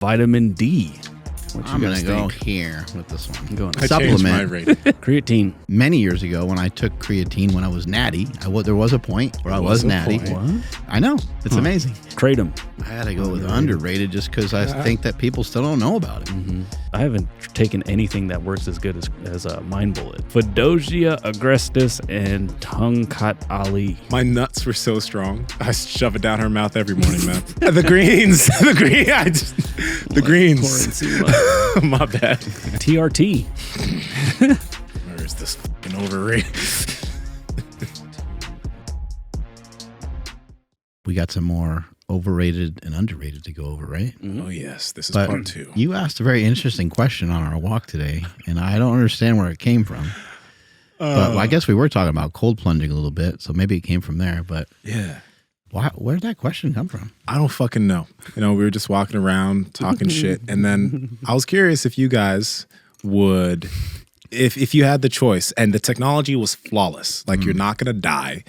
Vitamin D. I'm going to go here with this one. I'm going I supplement. changed my rating. creatine. Many years ago when I took creatine when I was natty, there was a point where I was natty. What? I know. It's amazing. Kratom. I had to go with underrated just because I think that people still don't know about it. Mm-hmm. I haven't taken anything that works as good as a Mind Bullet. Fadogia, Agrestis, and Tongkat Ali. My nuts were so strong. I shove it down her mouth every morning, man. The greens. The greens. My bad. TRT. Where is this fucking overrated? We got some more overrated and underrated to go over, right? Oh, yes. This is But part 2. you asked a very interesting question on our walk today, and I don't understand where it came from. But I guess we were talking about cold plunging a little bit, so maybe it came from there. But Yeah. where did that question come from? I don't fucking know. We were just walking around talking shit. And then I was curious if you guys would, if you had the choice and the technology was flawless, like you're not going to die,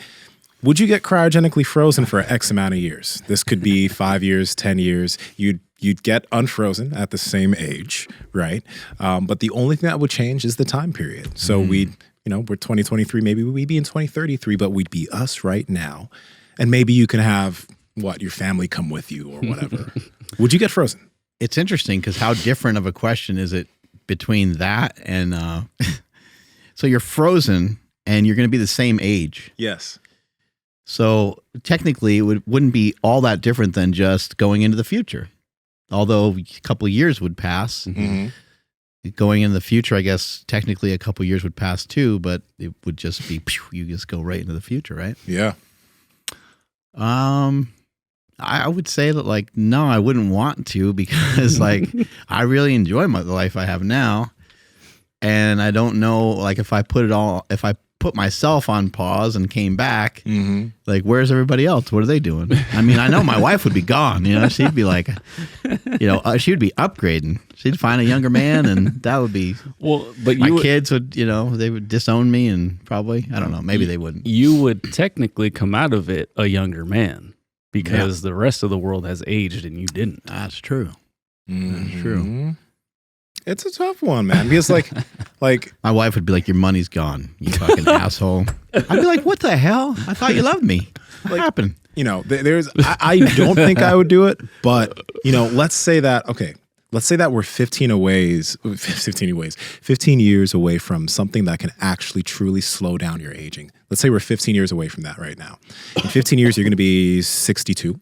would you get cryogenically frozen for X amount of years? This could be 5 years, 10 years. You'd get unfrozen at the same age, right? But the only thing that would change is the time period. So we're 2023, maybe we'd be in 2033, but we'd be us right now. And maybe you can have, your family come with you or whatever. Would you get frozen? It's interesting because how different of a question is it between that and so you're frozen and you're going to be the same age. Yes. So technically it wouldn't be all that different than just going into the future. Although a couple of years would pass. Mm-hmm. Going into the future, I guess technically a couple of years would pass too, but it would just be, you just go right into the future, right? Yeah. I would say that no, I wouldn't want to because I really enjoy the life I have now. And I don't know, if I put myself on pause and came back, where's everybody else? What are they doing? I mean, I know my wife would be gone, she'd be she would be upgrading. She'd find a younger man and that would be, but my kids would, they would disown me and probably, I don't know, maybe they wouldn't. You would technically come out of it a younger man because the rest of the world has aged and you didn't. That's true. Mm-hmm. That's true. It's a tough one, man. Because my wife would be like, your money's gone, you fucking asshole. I'd be like, what the hell? I thought you loved me. What happened? I don't think I would do it, but let's say that we're 15 years away from something that can actually truly slow down your aging. Let's say we're 15 years away from that right now. In 15 years, you're going to be 62.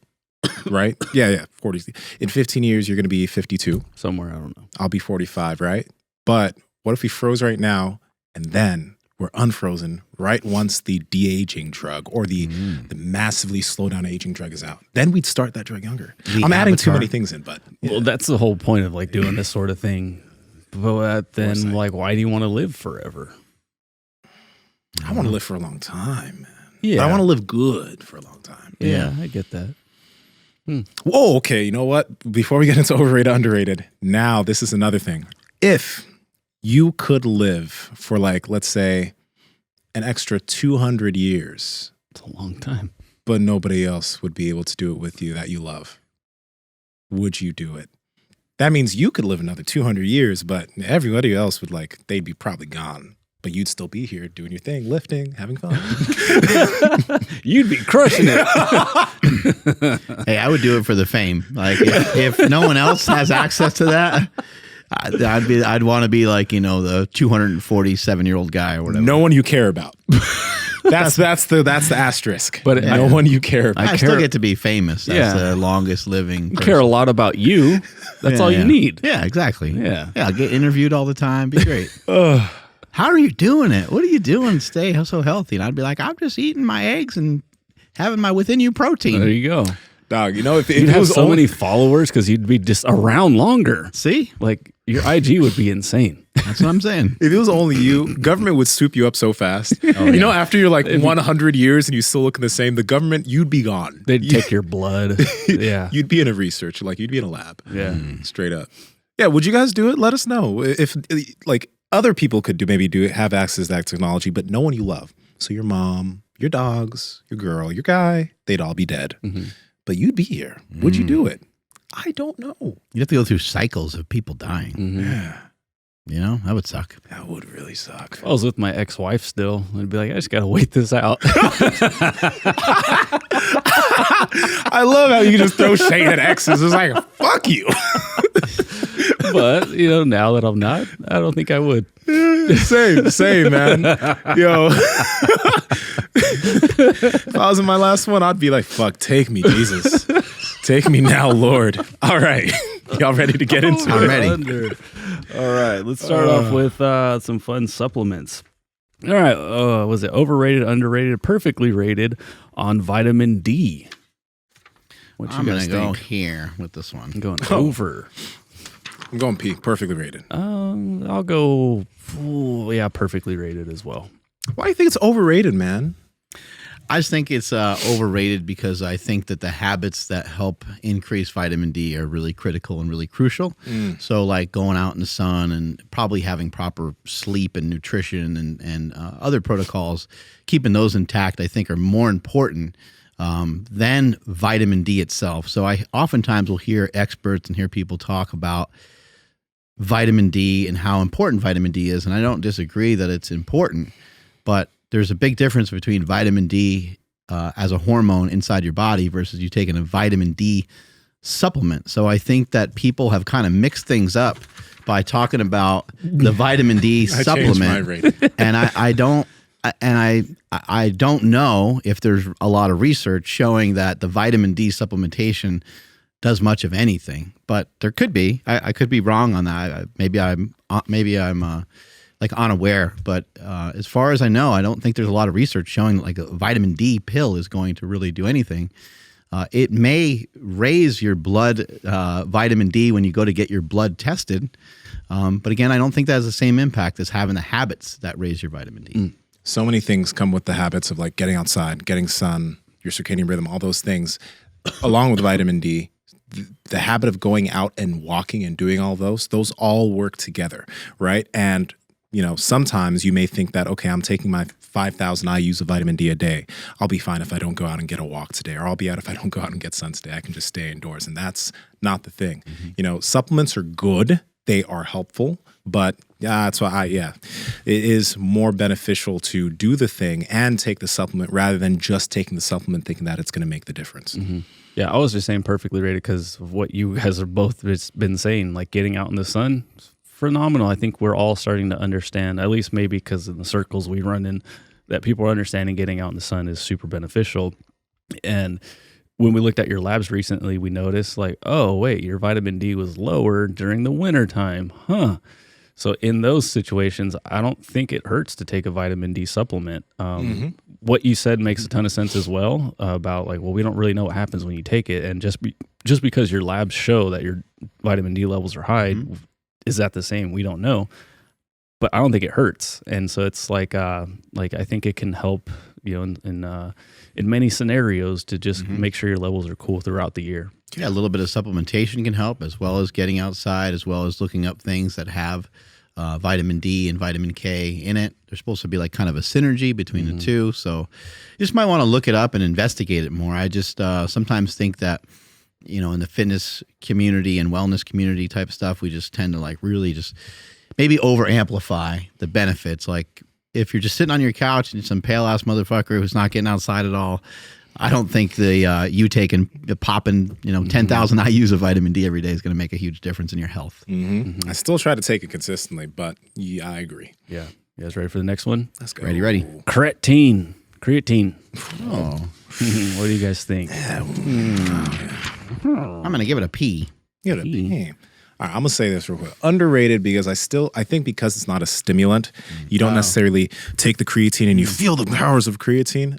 Right? Yeah. 40. In 15 years, you're going to be 52. Somewhere, I don't know. I'll be 45, right? But what if we froze right now and then we're unfrozen right once the de-aging drug or the massively slow down aging drug is out? Then we'd start that drug younger. I'm adding too many things in, but... Yeah. Well, that's the whole point of doing this sort of thing. But then why do you want to live forever? I want to live for a long time, man. Yeah. But I want to live good for a long time. Yeah, I get that. Whoa, okay, you know what? Before we get into overrated, underrated, now this is another thing. If you could live for let's say, an extra 200 years. It's a long time. But nobody else would be able to do it with you that you love. Would you do it? That means you could live another 200 years, but everybody else would they'd be probably gone. But you'd still be here doing your thing, lifting, having fun. You'd be crushing it. Hey, I would do it for the fame. If no one else has access to that, I'd want to be the 247-year-old guy or whatever. No one you care about. That's the asterisk. But no one you care about. I still get to be famous. That's the longest living person. I care a lot about you. That's all you need. Yeah, exactly. Yeah. I'll get interviewed all the time. Be great. How are you doing it? What are you doing to stay so healthy? And I'd be like, I'm just eating my eggs and having my within you protein. There you go. Dog, if you'd it have was so many followers because you'd be just around longer. See? Your IG would be insane. That's what I'm saying. If it was only you, government would swoop you up so fast. After you're 100 years and you still looking the same, the government, you'd be gone. They'd take your blood. Yeah. You'd be in a research, you'd be in a lab. Yeah. Straight up. Yeah, would you guys do it? Let us know. If other people could have access to that technology, but no one you love. So your mom, your dogs, your girl, your guy, they'd all be dead. But you'd be here. Would you do it? I don't know. You'd have to go through cycles of people dying. Yeah. You know, that would suck. That would really suck. If I was with my ex-wife still, I'd be like, I just got to wait this out. I love how you just throw shade at exes. It's like, fuck you. But, now that I'm not, I don't think I would. Same, man. Yo. If I was in my last one, I'd be like, fuck, take me, Jesus. Take me now, Lord. All right. Y'all ready to get into it? I'm ready. All right, let's start off with some fun supplements. All right, was it overrated, underrated, perfectly rated on vitamin D? What I'm going to go here with this one. I'm going over. I'm going P, perfectly rated. I'll go, perfectly rated as well. Why do you think it's overrated, man? I just think it's overrated because I think that the habits that help increase vitamin D are really critical and really crucial. So like going out in the sun and probably having proper sleep and nutrition and other protocols, keeping those intact, I think are more important than vitamin D itself. So I oftentimes will hear experts and hear people talk about vitamin D and how important vitamin D is. And I don't disagree that it's important, but there's a big difference between vitamin D as a hormone inside your body versus you taking a vitamin D supplement. So I think that people have kind of mixed things up by talking about the vitamin D supplement. And I don't know if there's a lot of research showing that the vitamin D supplementation does much of anything, but there could be. I could be wrong on that. Maybe I'm like unaware, but as far as I know, I don't think there's a lot of research showing that like a vitamin D pill is going to really do anything. It may raise your blood vitamin D when you go to get your blood tested, but again, I don't think that has the same impact as having the habits that raise your vitamin D. So many things come with the habits of like getting outside, getting sun, your circadian rhythm, all those things, along with vitamin D. The habit of going out and walking and doing all those all work together, right? And sometimes you may think that, okay, I'm taking my 5,000 IUs of vitamin D a day. I'll be fine if I don't go out and get a walk today, or I'll be out if I don't go out and get sun today. I can just stay indoors. And that's not the thing. Supplements are good. They are helpful, but that's why it is more beneficial to do the thing and take the supplement rather than just taking the supplement thinking that it's going to make the difference. Yeah, I was just saying perfectly rated because of what you guys are both been saying, like getting out in the sun. Phenomenal. I think we're all starting to understand, at least maybe because in the circles we run in, that people are understanding getting out in the sun is super beneficial. And when we looked at your labs recently, we noticed like, oh, wait, your vitamin D was lower during the winter time. So in those situations, I don't think it hurts to take a vitamin D supplement. What you said makes a ton of sense as well about like, well, we don't really know what happens when you take it. And just because your labs show that your vitamin D levels are high, is that the same? We don't know, but I don't think it hurts. And so it's like I think it can help, in many scenarios to just make sure your levels are cool throughout the year. Yeah, a little bit of supplementation can help, as well as getting outside, as well as looking up things that have vitamin D and vitamin K in it. There's supposed to be like kind of a synergy between the two. So you just might want to look it up and investigate it more. I just sometimes think that, in the fitness community and wellness community type stuff, we just tend to like really just maybe over amplify the benefits. Like if you're just sitting on your couch and you're some pale ass motherfucker who's not getting outside at all, I don't think you taking popping 10,000 IUs of vitamin D every day is going to make a huge difference in your health. I still try to take it consistently, but yeah, I agree. Yeah. You guys ready for the next one? Let's go. Ready. Creatine. Oh, What do you guys think? I'm going to give it a P. Give it a P. All right, I'm gonna say this real quick. Underrated because I think because it's not a stimulant, you don't necessarily take the creatine and you feel the powers of creatine.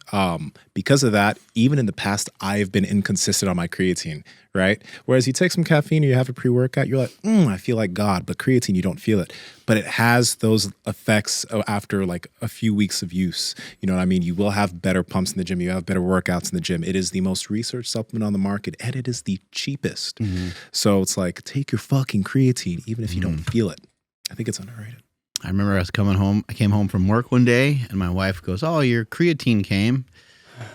Because of that, even in the past, I've been inconsistent on my creatine, right? Whereas you take some caffeine or you have a pre-workout, you're like, I feel like God, but creatine, you don't feel it. But it has those effects after like a few weeks of use. You know what I mean? You will have better pumps in the gym. You have better workouts in the gym. It is the most researched supplement on the market and it is the cheapest. So it's like, take your fucking creatine, even if you don't feel it. I think it's underrated. I remember I came home from work one day and my wife goes, "Oh, your creatine came."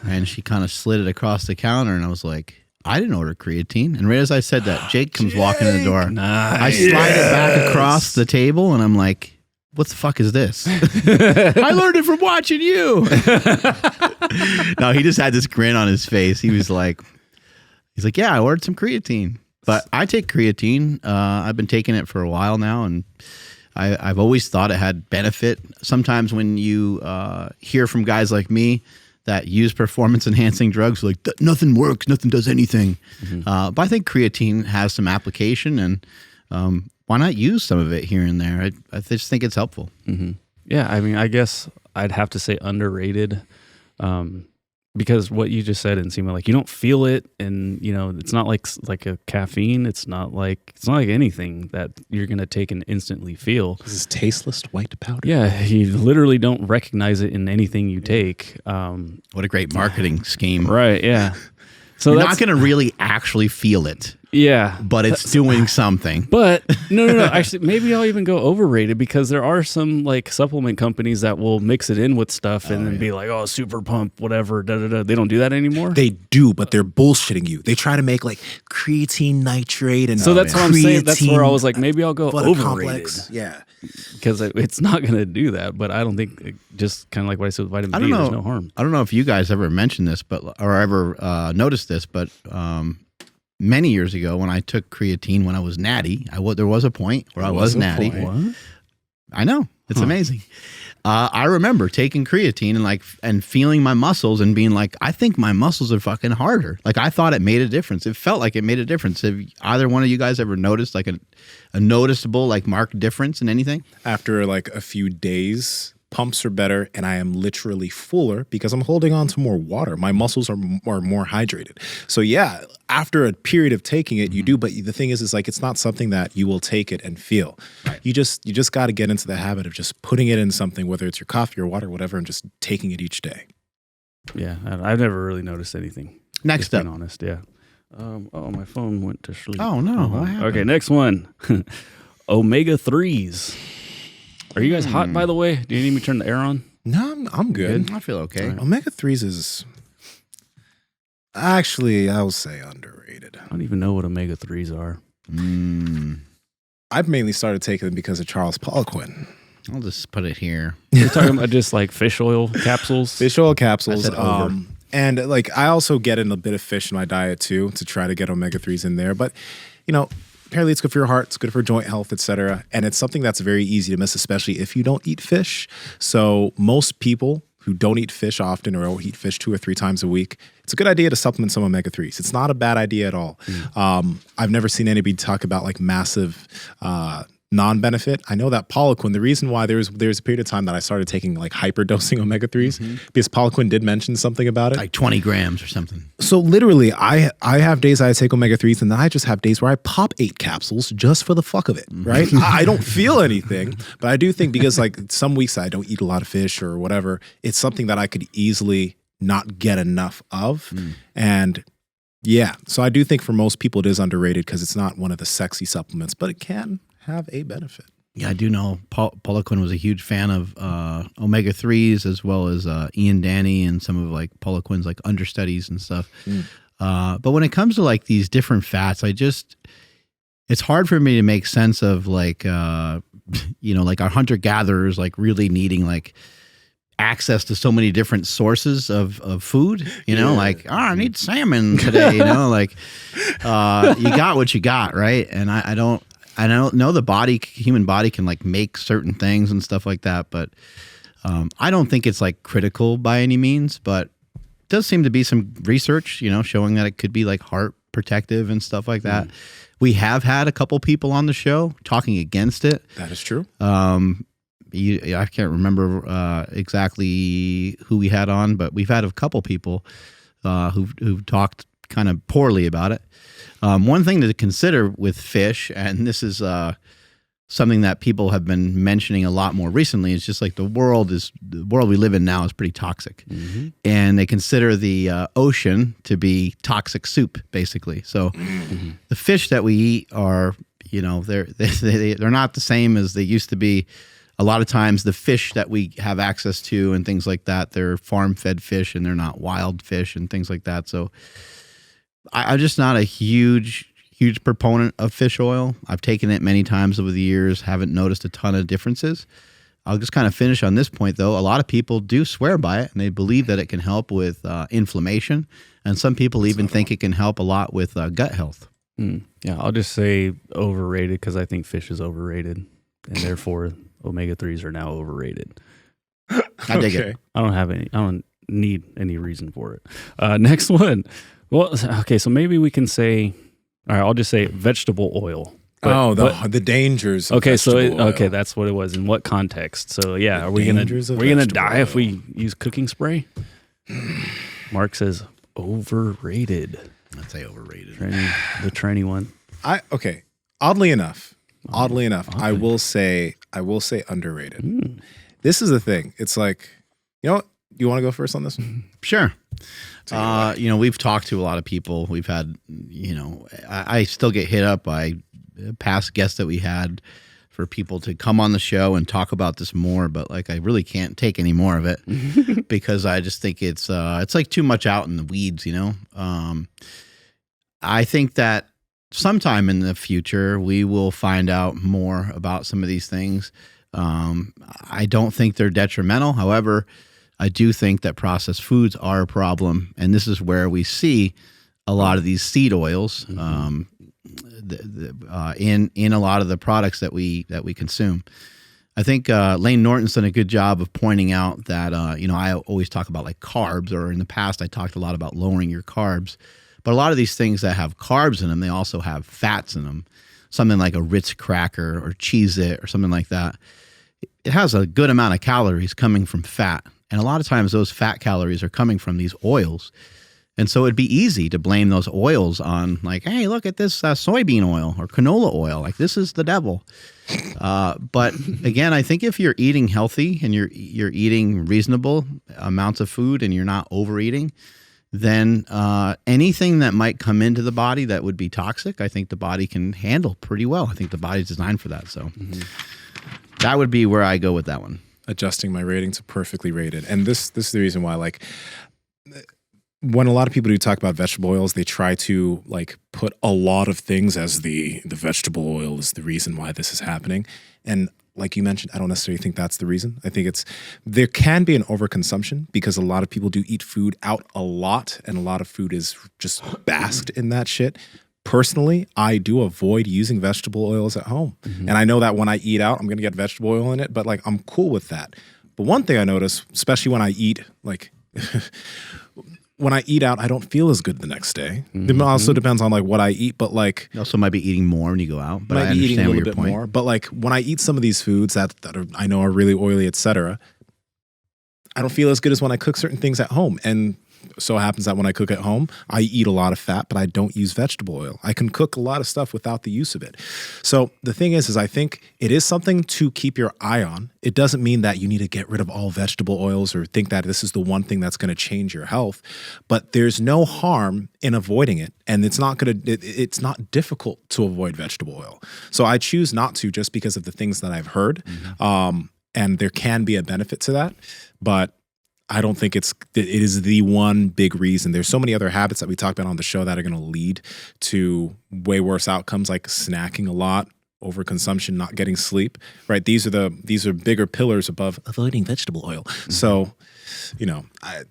And she kind of slid it across the counter and I was like, I didn't order creatine. And right as I said that, Jake comes walking in the door. Nice. I slide it back across the table, and I'm like, what the fuck is this? I learned it from watching you. No, he just had this grin on his face. He's like, yeah, I ordered some creatine. But I take creatine. I've been taking it for a while now, and I've always thought it had benefit. Sometimes when you hear from guys like me that use performance-enhancing drugs, like, nothing works, nothing does anything. But I think creatine has some application, and why not use some of it here and there? I just think it's helpful. Yeah, I mean, I guess I'd have to say underrated, because what you just said, Nsima, like, you don't feel it, and you know, it's not like a caffeine. It's not like anything that you're gonna take and instantly feel. This is tasteless white powder. Yeah, you literally don't recognize it in anything you take. What a great marketing scheme. Right? Yeah. So You're that's not going to really actually feel it, yeah, but it's doing something. But no. Actually, maybe I'll even go overrated, because there are some like supplement companies that will mix it in with stuff and then be like, oh, super pump, whatever. They don't do that anymore. They do, but they're bullshitting you. They try to make like creatine nitrate and So that's what I'm saying. That's where I was like, maybe I'll go overrated. Complex. Yeah. Because it's not going to do that. But I don't think, just kind of like what I said with vitamin D, there's no harm. I don't know if you guys ever mentioned this, or ever noticed this, but many years ago when I took creatine when I was natty, there was a point where I was natty. What? I know. It's amazing. I remember taking creatine and feeling my muscles and being like, I think my muscles are fucking harder. Like, I thought it made a difference. It felt like it made a difference. Have either one of you guys ever noticed like a noticeable, like, marked difference in anything? After like a few days, pumps are better, and I am literally fuller because I'm holding on to more water. My muscles are more hydrated. So yeah, after a period of taking it, you do. But the thing is like, it's not something that you will take it and feel. Right. You just got to get into the habit of just putting it in something, whether it's your coffee or water, whatever, and just taking it each day. Yeah, I've never really noticed anything. Next up, being honest, yeah. Oh, my phone went to sleep. Oh no! What happened? Okay, next one. Omega-3s. Are you guys hot, by the way? Do you need me to turn the air on? No, I'm good. I feel okay. Right. Omega-3s is actually, I will say, underrated. I don't even know what omega-3s are. I've mainly started taking them because of Charles Poliquin. I'll just put it here. You're talking about just like fish oil capsules? Fish oil capsules. I said over. And like, I also get in a bit of fish in my diet too, to try to get omega-3s in there. But, you know, apparently it's good for your heart, it's good for joint health, etc. And it's something that's very easy to miss, especially if you don't eat fish. So most people who don't eat fish often, or eat fish 2 or 3 times a week, it's a good idea to supplement some omega-3s. It's not a bad idea at all. I've never seen anybody talk about like massive non-benefit. I know that Poliquin, the reason why there's a period of time that I started taking like hyperdosing omega-3s, because Poliquin did mention something about it. Like 20 grams or something. So literally, I have days I take omega-3s, and then I just have days where I pop 8 capsules just for the fuck of it, right? I don't feel anything, but I do think, because like some weeks I don't eat a lot of fish or whatever, it's something that I could easily not get enough of. And yeah, so I do think for most people it is underrated because it's not one of the sexy supplements, but it can have a benefit. Yeah, I do know Poliquin was a huge fan of omega-3s, as well as Ian Danny and some of like Poliquin's like understudies and stuff. But when it comes to like these different fats, it's hard for me to make sense of like, like our hunter-gatherers like really needing like access to so many different sources of food, like, I need salmon today, like you got what you got, right? And I don't know the human body can like make certain things and stuff like that, but I don't think it's like critical by any means, but it does seem to be some research, showing that it could be like heart protective and stuff like that. We have had a couple people on the show talking against it. That is true. I can't remember exactly who we had on, but we've had a couple people who've talked kind of poorly about it. One thing to consider with fish, and this is something that people have been mentioning a lot more recently, is just like the world we live in now is pretty toxic, and they consider the ocean to be toxic soup, basically. So the fish that we eat are, they're not the same as they used to be. A lot of times the fish that we have access to and things like that, they're farm-fed fish and they're not wild fish and things like that. So I'm just not a huge proponent of fish oil. I've taken it many times over the years, haven't noticed a ton of differences. I'll just kind of finish on this point, though. A lot of people do swear by it, and they believe that it can help with inflammation. And some people even think it can help a lot with gut health. Yeah, I'll just say overrated because I think fish is overrated, and therefore omega-3s are now overrated. I dig it. I don't need any reason for it. Next one. Well, okay, so maybe we can say, all right, I'll just say vegetable oil. The dangers of vegetable oil. Okay, that's what it was. In what context? So yeah, are we gonna die if we use cooking spray? Mark says overrated. I'd say overrated. The Trenny one. Oddly enough, I will say underrated. This is the thing. It's like, you know what? You want to go first on this one? Sure. We've talked to a lot of people. We've had, I still get hit up by past guests that we had for people to come on the show and talk about this more, but like I really can't take any more of it because I just think it's like too much out in the weeds, I think that sometime in the future we will find out more about some of these things. I don't think they're detrimental. However, I do think that processed foods are a problem, and this is where we see a lot of these seed oils in a lot of the products that we consume. I think Lane Norton's done a good job of pointing out that I always talk about like carbs, or in the past I talked a lot about lowering your carbs, but a lot of these things that have carbs in them, they also have fats in them. Something like a Ritz cracker or Cheez-It or something like that. It has a good amount of calories coming from fat. And a lot of times those fat calories are coming from these oils. And so it'd be easy to blame those oils on like, hey, look at this soybean oil or canola oil. Like this is the devil. But again, I think if you're eating healthy and you're eating reasonable amounts of food and you're not overeating, then anything that might come into the body that would be toxic, I think the body can handle pretty well. I think the body's designed for that. So that would be where I go with that one. Adjusting my rating to perfectly rated. And this is the reason why, like, when a lot of people do talk about vegetable oils, they try to like put a lot of things as the vegetable oil is the reason why this is happening. And like you mentioned, I don't necessarily think that's the reason. I think there can be an overconsumption because a lot of people do eat food out a lot, and a lot of food is just basked in that shit. Personally, I do avoid using vegetable oils at home. And I know that when I eat out, I'm going to get vegetable oil in it, but like I'm cool with that. But one thing I notice, especially when I eat, like when I eat out, I don't feel as good the next day. It also depends on like what I eat, but like you also might be eating more when you go out. But I understand eating a little your bit point. more. But like when I eat some of these foods that I know are really oily, etc., I don't feel as good as when I cook certain things at home. And so it happens that when I cook at home, I eat a lot of fat, but I don't use vegetable oil. I can cook a lot of stuff without the use of it. So the thing is I think it is something to keep your eye on. It doesn't mean that you need to get rid of all vegetable oils or think that this is the one thing that's going to change your health, but there's no harm in avoiding it. And it's not difficult to avoid vegetable oil. So I choose not to just because of the things that I've heard. And there can be a benefit to that, but I don't think it is the one big reason. There's so many other habits that we talked about on the show that are going to lead to way worse outcomes, like snacking a lot, overconsumption, not getting sleep, right? These are bigger pillars above avoiding vegetable oil. So, I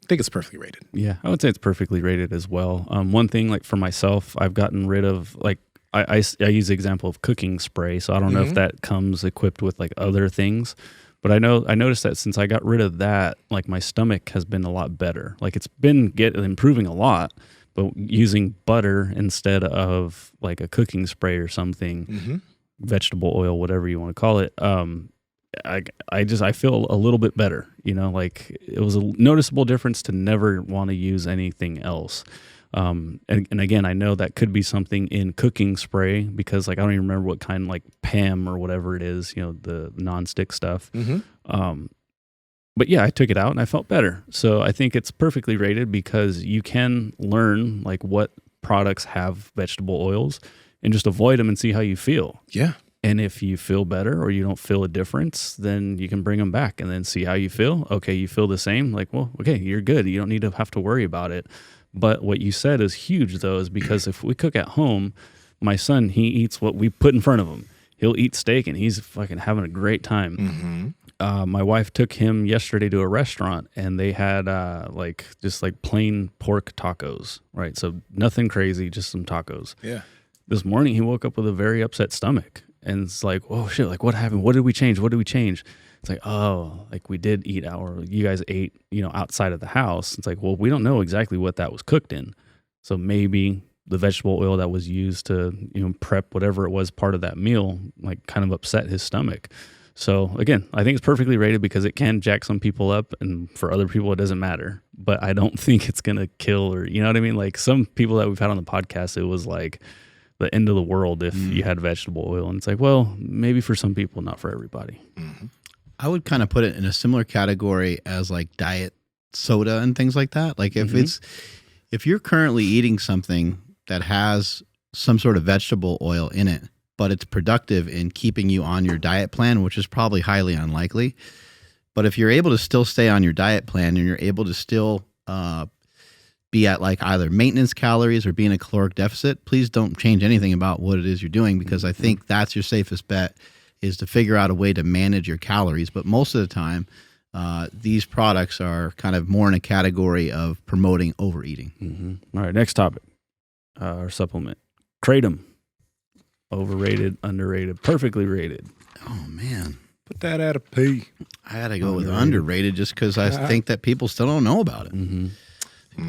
think it's perfectly rated. Yeah, I would say it's perfectly rated as well. One thing, like for myself, I've gotten rid of like, I use the example of cooking spray. So I don't know if that comes equipped with like other things. But I noticed that since I got rid of that, like my stomach has been a lot better. Like it's been improving a lot, but using butter instead of like a cooking spray or something, vegetable oil, whatever you want to call it, I feel a little bit better. Like it was a noticeable difference to never want to use anything else. And again, I know that could be something in cooking spray because like I don't even remember what kind, like Pam or whatever it is, the nonstick stuff. But yeah, I took it out and I felt better. So I think it's perfectly rated because you can learn like what products have vegetable oils and just avoid them and see how you feel. Yeah. And if you feel better or you don't feel a difference, then you can bring them back and then see how you feel. Okay, you feel the same. Like, well, okay, you're good. You don't need to have to worry about it. But what you said is huge, though, is because if we cook at home, my son, he eats what we put in front of him. He'll eat steak and he's fucking having a great time. My wife took him yesterday to a restaurant and they had just plain pork tacos, right? So nothing crazy, just some tacos. Yeah. This morning he woke up with a very upset stomach and it's like, oh shit, like what happened? What did we change? It's like, oh, like we did eat you guys ate, outside of the house. It's like, well, we don't know exactly what that was cooked in. So maybe the vegetable oil that was used to, prep whatever it was part of that meal, like kind of upset his stomach. So again, I think it's perfectly rated because it can jack some people up and for other people, it doesn't matter, but I don't think it's going to kill or, you know what I mean? Like some people that we've had on the podcast, it was like the end of the world if you had vegetable oil. And it's like, well, maybe for some people, not for everybody. I would kind of put it in a similar category as like diet soda and things like that. Like if you're currently eating something that has some sort of vegetable oil in it, but it's productive in keeping you on your diet plan, which is probably highly unlikely. But if you're able to still stay on your diet plan and you're able to still be at like either maintenance calories or be in a caloric deficit, please don't change anything about what it is you're doing, because I think that's your safest bet, is to figure out a way to manage your calories. But most of the time, these products are kind of more in a category of promoting overeating. All right, next topic. Our supplement, Kratom. Overrated, underrated, perfectly rated. Oh, man. Put that at a P. I had to go with underrated just because I think that people still don't know about it.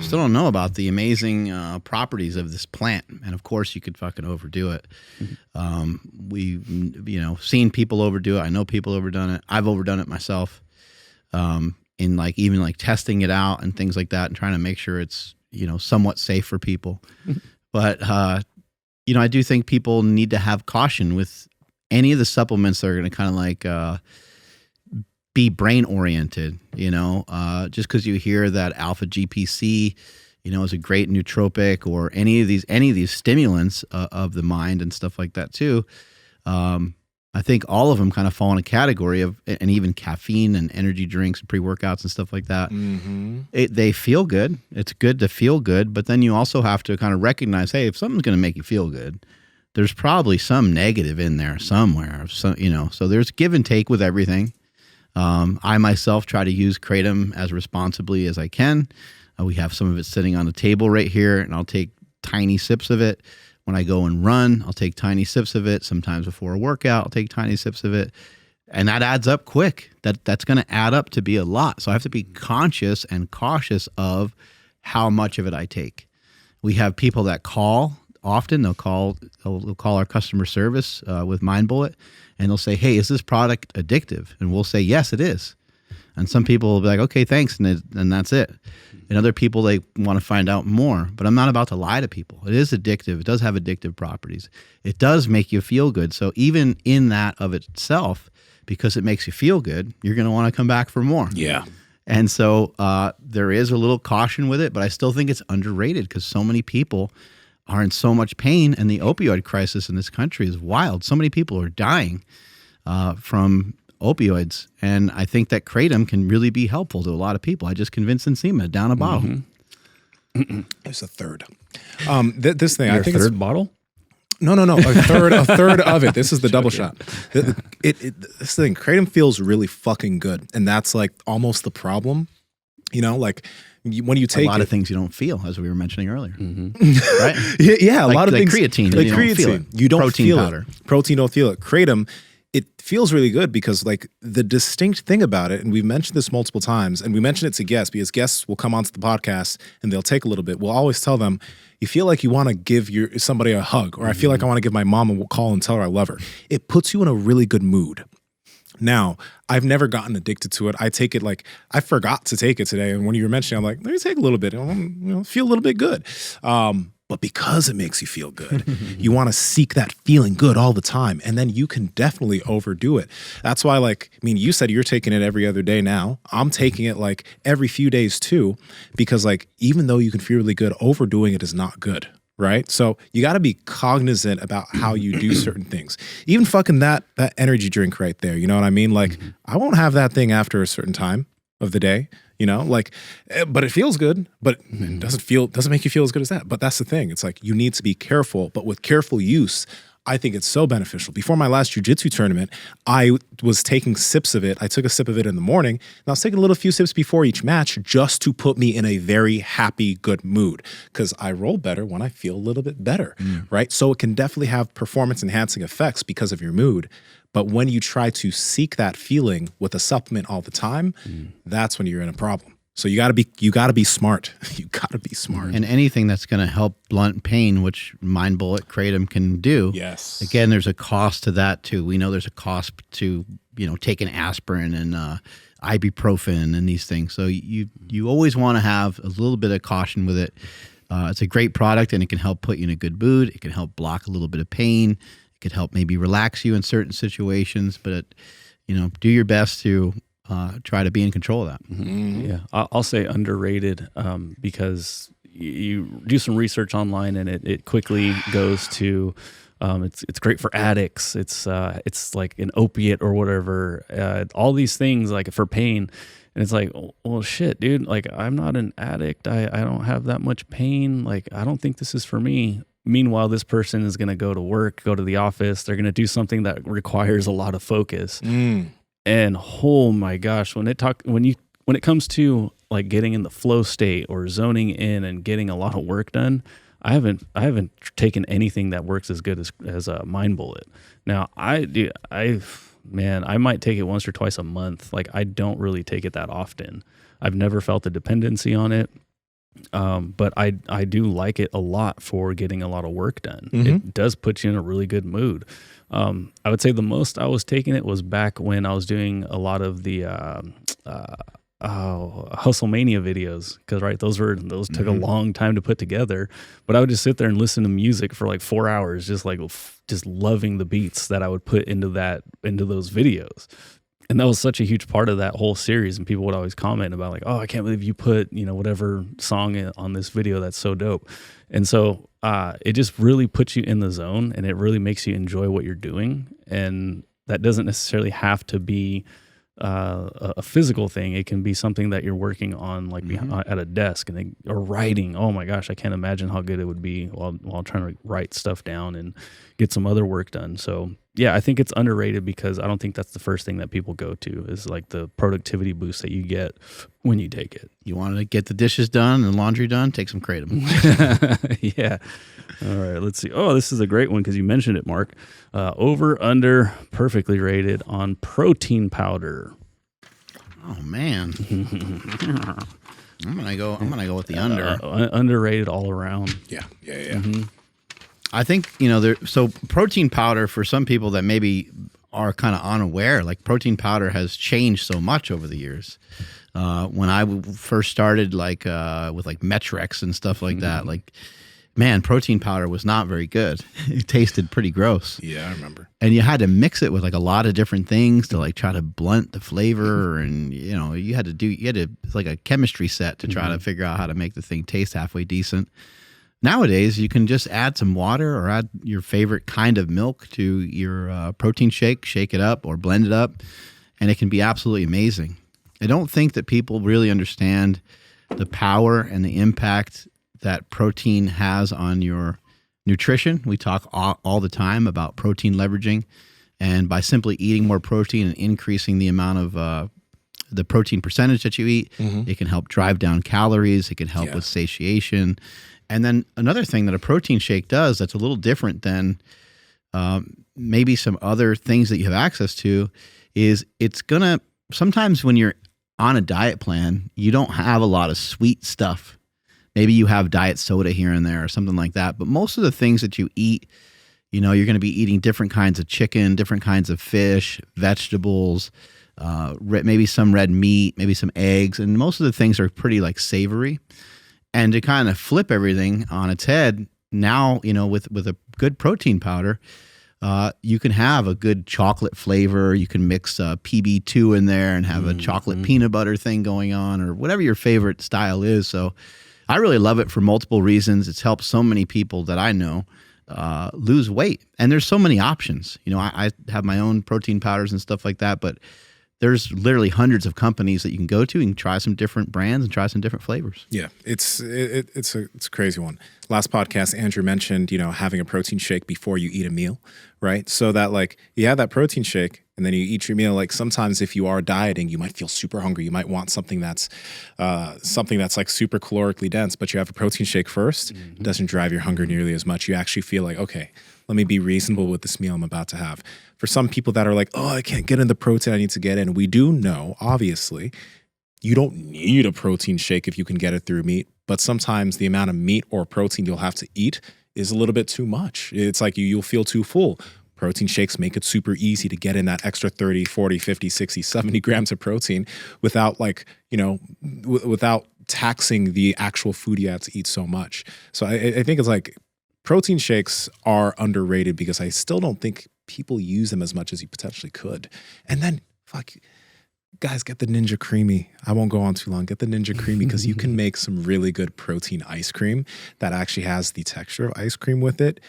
Still don't know about the amazing properties of this plant. And of course, you could fucking overdo it. We've, seen people overdo it. I know people overdone it. I've overdone it myself in like even like testing it out and things like that and trying to make sure it's, somewhat safe for people. But, I do think people need to have caution with any of the supplements that are going to kind of like be brain oriented, just because you hear that alpha GPC, is a great nootropic, or any of these stimulants of the mind and stuff like that too. I think all of them kind of fall in a category of, and even caffeine and energy drinks and pre-workouts and stuff like that. They feel good. It's good to feel good, but then you also have to kind of recognize, hey, if something's going to make you feel good, there's probably some negative in there somewhere. So, so there's give and take with everything. I myself try to use Kratom as responsibly as I can. We have some of it sitting on the table right here, and I'll take tiny sips of it. When I go and run, I'll take tiny sips of it. Sometimes before a workout, I'll take tiny sips of it. And that adds up quick. That's going to add up to be a lot. So I have to be conscious and cautious of how much of it I take. We have people that call often. They'll call our customer service with Mind Bullet, and they'll say, hey, is this product addictive? And we'll say, yes, it is. And some people will be like, okay, thanks, and that's it. And other people, they want to find out more. But I'm not about to lie to people. It is addictive. It does have addictive properties. It does make you feel good. So even in that of itself, because it makes you feel good, you're going to want to come back for more. Yeah. And so there is a little caution with it, but I still think it's underrated because so many people are in so much pain, and the opioid crisis in this country is wild. So many people are dying from opioids, and I think that Kratom can really be helpful to a lot of people. I just convinced Nsima to down a bottle. It's a third. This thing, I think it's a third bottle. No, a third of it. This is the double shot. This thing, Kratom feels really fucking good, and that's like almost the problem. Like when you take a lot of things you don't feel, as we were mentioning earlier, right? Yeah, a lot of things. Creatine, like you creatine, don't feel it. You don't Protein feel powder. It. Protein don't feel it. Kratom, it feels really good because like the distinct thing about it, and we've mentioned this multiple times, and we mention it to guests because guests will come onto the podcast and they'll take a little bit. We'll always tell them, you feel like you want to give somebody a hug, or I feel like I want to give my mom a call and tell her I love her. It puts you in a really good mood. Now, I've never gotten addicted to it. I take it like, I forgot to take it today. And when you were mentioning, I'm like, let me take a little bit and feel a little bit good. But because it makes you feel good, you want to seek that feeling good all the time. And then you can definitely overdo it. That's why, you said you're taking it every other day now. I'm taking it like every few days too, because even though you can feel really good, overdoing it is not good. Right? So you got to be cognizant about how you do certain things. Even fucking that energy drink right there. You know what I mean? Like I won't have that thing after a certain time of the day. you know, like, but it feels good, but it doesn't make you feel as good as that. But that's the thing. It's like, you need to be careful, but with careful use, I think it's so beneficial. Before my last jiu-jitsu tournament, I was taking sips of it. I took a sip of it in the morning, and I was taking a few sips before each match just to put me in a very happy, good mood, because I roll better when I feel a little bit better, right? So it can definitely have performance-enhancing effects because of your mood. But when you try to seek that feeling with a supplement all the time, that's when you're in a problem. So you gotta be smart. You gotta be smart. And anything that's going to help blunt pain, which Mind Bullet Kratom can do. Yes. Again, there's a cost to that too. We know there's a cost to taking aspirin and ibuprofen and these things. So you always want to have a little bit of caution with it. It's a great product, and it can help put you in a good mood. It can help block a little bit of pain. It could help maybe relax you in certain situations. But do your best to try to be in control of that. Yeah, I'll say underrated because you do some research online, and it quickly goes to it's great for addicts. It's like an opiate or whatever. All these things like for pain, and it's like, well, shit, dude. Like, I'm not an addict. I don't have that much pain. Like, I don't think this is for me. Meanwhile, this person is going to go to work, go to the office. They're going to do something that requires a lot of focus. And oh my gosh, when it comes to like getting in the flow state or zoning in and getting a lot of work done, I haven't taken anything that works as good as a Mind Bullet. Now I might take it once or twice a month. Like, I don't really take it that often. I've never felt a dependency on it. But I do like it a lot for getting a lot of work done. It does put you in a really good mood. I would say the most I was taking it was back when I was doing a lot of the Hustlemania videos, because those took a long time to put together. But I would just sit there and listen to music for like 4 hours, just loving the beats that I would put into those videos. And that was such a huge part of that whole series. And people would always comment about like, oh, I can't believe you put, whatever song on this video. That's so dope. And so it just really puts you in the zone, and it really makes you enjoy what you're doing. And that doesn't necessarily have to be a physical thing. It can be something that you're working on, like at a desk or writing. Oh my gosh, I can't imagine how good it would be while trying to write stuff down and get some other work done. So yeah, I think it's underrated because I don't think that's the first thing that people go to is like the productivity boost that you get when you take it. You want to get the dishes done and laundry done? Take some Kratom. Yeah. All right, let's see. Oh, this is a great one because you mentioned it, Mark. Over, under, perfectly rated on protein powder. Oh man. I'm gonna go with the under. Underrated all around. Yeah. I think so protein powder, for some people that maybe are kind of unaware, like protein powder has changed so much over the years. When I first started, like with like Metrex and stuff like that, like, man, protein powder was not very good. It tasted pretty gross. Yeah, I remember. And you had to mix it with like a lot of different things to like try to blunt the flavor, and you had to it's like a chemistry set to try to figure out how to make the thing taste halfway decent. Nowadays, you can just add some water or add your favorite kind of milk to your protein shake it up or blend it up, and it can be absolutely amazing. I don't think that people really understand the power and the impact that protein has on your nutrition. We talk all the time about protein leveraging, and by simply eating more protein and increasing the amount of the protein percentage that you eat, it can help drive down calories. It can help with satiation. And then another thing that a protein shake does that's a little different than maybe some other things that you have access to is it's going to, sometimes when you're on a diet plan, you don't have a lot of sweet stuff. Maybe you have diet soda here and there or something like that. But most of the things that you eat, you're going to be eating different kinds of chicken, different kinds of fish, vegetables, maybe some red meat, maybe some eggs. And most of the things are pretty like savory. And to kind of flip everything on its head, now, with a good protein powder, you can have a good chocolate flavor. You can mix PB2 in there and have a chocolate peanut butter thing going on, or whatever your favorite style is. So I really love it for multiple reasons. It's helped so many people that I know lose weight. And there's so many options. I have my own protein powders and stuff like that, but there's literally hundreds of companies that you can go to and try some different brands and try some different flavors. Yeah, it's a crazy one. Last podcast, Andrew mentioned, having a protein shake before you eat a meal, right? So that like you have that protein shake and then you eat your meal. Like sometimes if you are dieting, you might feel super hungry. You might want something that's like super calorically dense, but you have a protein shake first. It doesn't drive your hunger nearly as much. You actually feel like, okay, let me be reasonable with this meal I'm about to have. For some people that are like, oh, I can't get in the protein I need to get in. We do know, obviously, you don't need a protein shake if you can get it through meat. But sometimes the amount of meat or protein you'll have to eat is a little bit too much. It's like you'll feel too full. Protein shakes make it super easy to get in that extra 30, 40, 50, 60, 70 grams of protein without without taxing the actual food you have to eat so much. So I think it's like protein shakes are underrated because I still don't think people use them as much as you potentially could. And then, guys, get the Ninja Creamy. I won't go on too long. Get the Ninja Creamy because you can make some really good protein ice cream that actually has the texture of ice cream with it.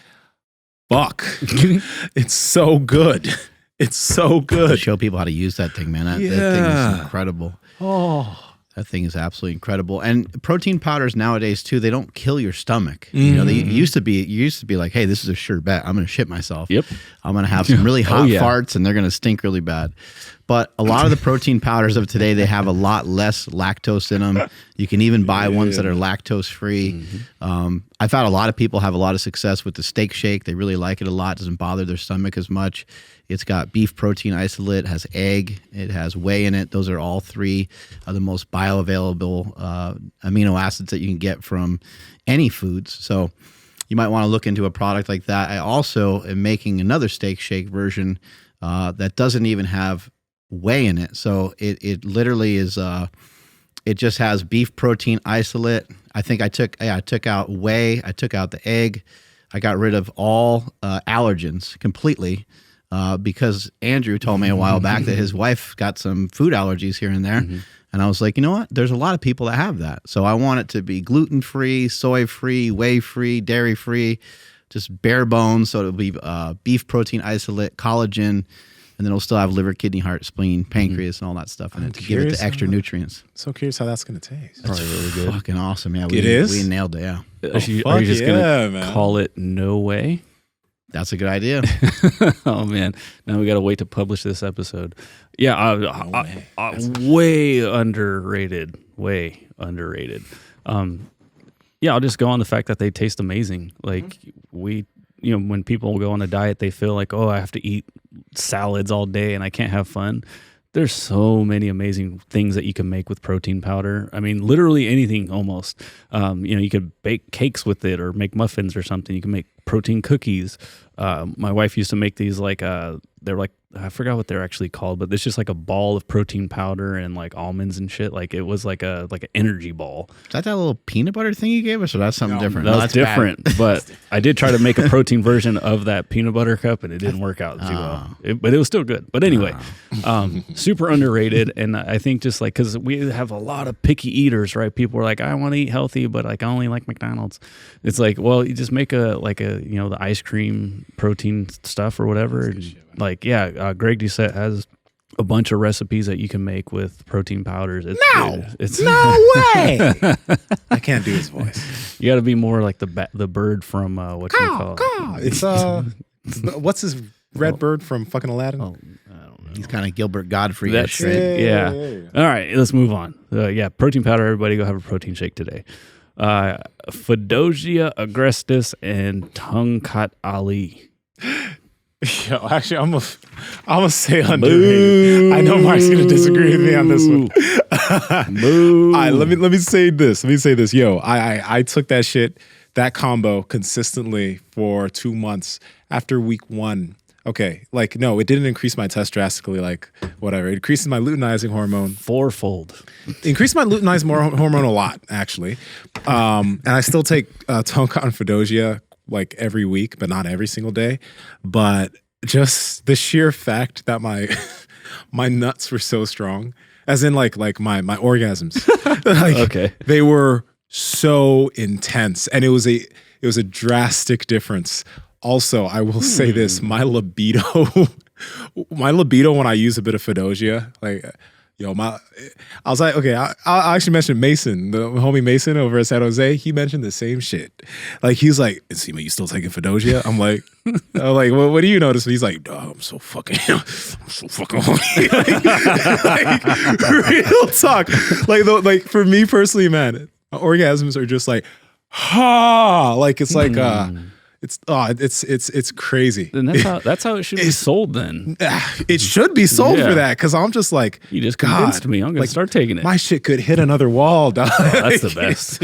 It's so good. It's so good. To show people how to use that thing, man. That thing is incredible. Oh. That thing is absolutely incredible. And protein powders nowadays too, they don't kill your stomach. They used to be like, hey, this is a sure bet. I'm going to shit myself. Yep. I'm going to have some really hot farts and they're going to stink really bad. But a lot of the protein powders of today, they have a lot less lactose in them. You can even buy ones that are lactose free. I've had a lot of people have a lot of success with the steak shake. They really like it a lot. It doesn't bother their stomach as much. It's got beef protein isolate, has egg, it has whey in it. Those are all three of the most bioavailable amino acids that you can get from any foods. So you might want to look into a product like that. I also am making another steak shake version that doesn't even have whey in it. So it literally is, it just has beef protein isolate. I think I took out whey, I took out the egg. I got rid of all allergens completely. Because Andrew told me a while back that his wife got some food allergies here and there. And I was like, you know what? There's a lot of people that have that. So I want it to be gluten-free, soy-free, whey-free, dairy-free, just bare bones. So it'll be beef protein isolate, collagen, and then it'll still have liver, kidney, heart, spleen, pancreas, and all that stuff in it to give it the extra nutrients. So curious how that's going to taste. That's probably really good. Fucking awesome. Yeah, is? We nailed it, yeah. Are you just going to call it No Way? That's a good idea. Oh man! Now we got to wait to publish this episode. Yeah, way underrated. Way underrated. Yeah, I'll just go on the fact that they taste amazing. Like when people go on a diet, they feel like, oh, I have to eat salads all day and I can't have fun. There's so many amazing things that you can make with protein powder. I mean, literally anything almost. You could bake cakes with it or make muffins or something. You can make protein cookies. My wife used to make these they're like, I forgot what they're actually called, but it's just like a ball of protein powder and like almonds and shit. Like it was like an energy ball. Is that little peanut butter thing you gave us, or that's something different? No, that's different. But I did try to make a protein version of that peanut butter cup, and it didn't work out too well. But it was still good. But anyway, super underrated. And I think just like because we have a lot of picky eaters, right? People are like, I want to eat healthy, but like I only like McDonald's. It's like, well, you just make the ice cream protein stuff or whatever. Greg Doucette has a bunch of recipes that you can make with protein powders. It's no way. I can't do his voice. You got to be more like the bird from what you call it. It's what's his red bird from fucking Aladdin? Oh, I don't know. He's kind of Gilbert Godfrey. That's it. Yeah. All right, let's move on. Protein powder. Everybody go have a protein shake today. Fadogia agrestis and Tongkat Ali. Yo, actually, I'm gonna say underrated. Boo. I know Mark's gonna disagree with me on this one. Boo. All right, let me say this. Yo, I took that combo consistently for 2 months. After week 1, okay, no, it didn't increase my test drastically. Like whatever, it increases my luteinizing hormone fourfold. Increased my luteinizing hormone a lot, actually. And I still take Tongkat and Fadogia like every week, but not every single day. But just the sheer fact that my nuts were so strong, as in like my orgasms, okay, they were so intense, and it was a drastic difference. Also, I will say this: my libido my libido when I use a bit of Fadogia, like, yo, I was like, okay, I actually mentioned Mason, the homie Mason over at San Jose. He mentioned the same shit. Like, he's like, Nsima, you still taking Fadogia? I'm like, what do you notice? He's like, dog, I'm so fucking horny. like, real talk. Like for me personally, man, orgasms are just like, like it's like it's crazy. And that's how it should be sold then. It should be sold for that, because I'm just like, you just convinced me. I'm gonna start taking it. My shit could hit another wall, dog. Oh, that's the best.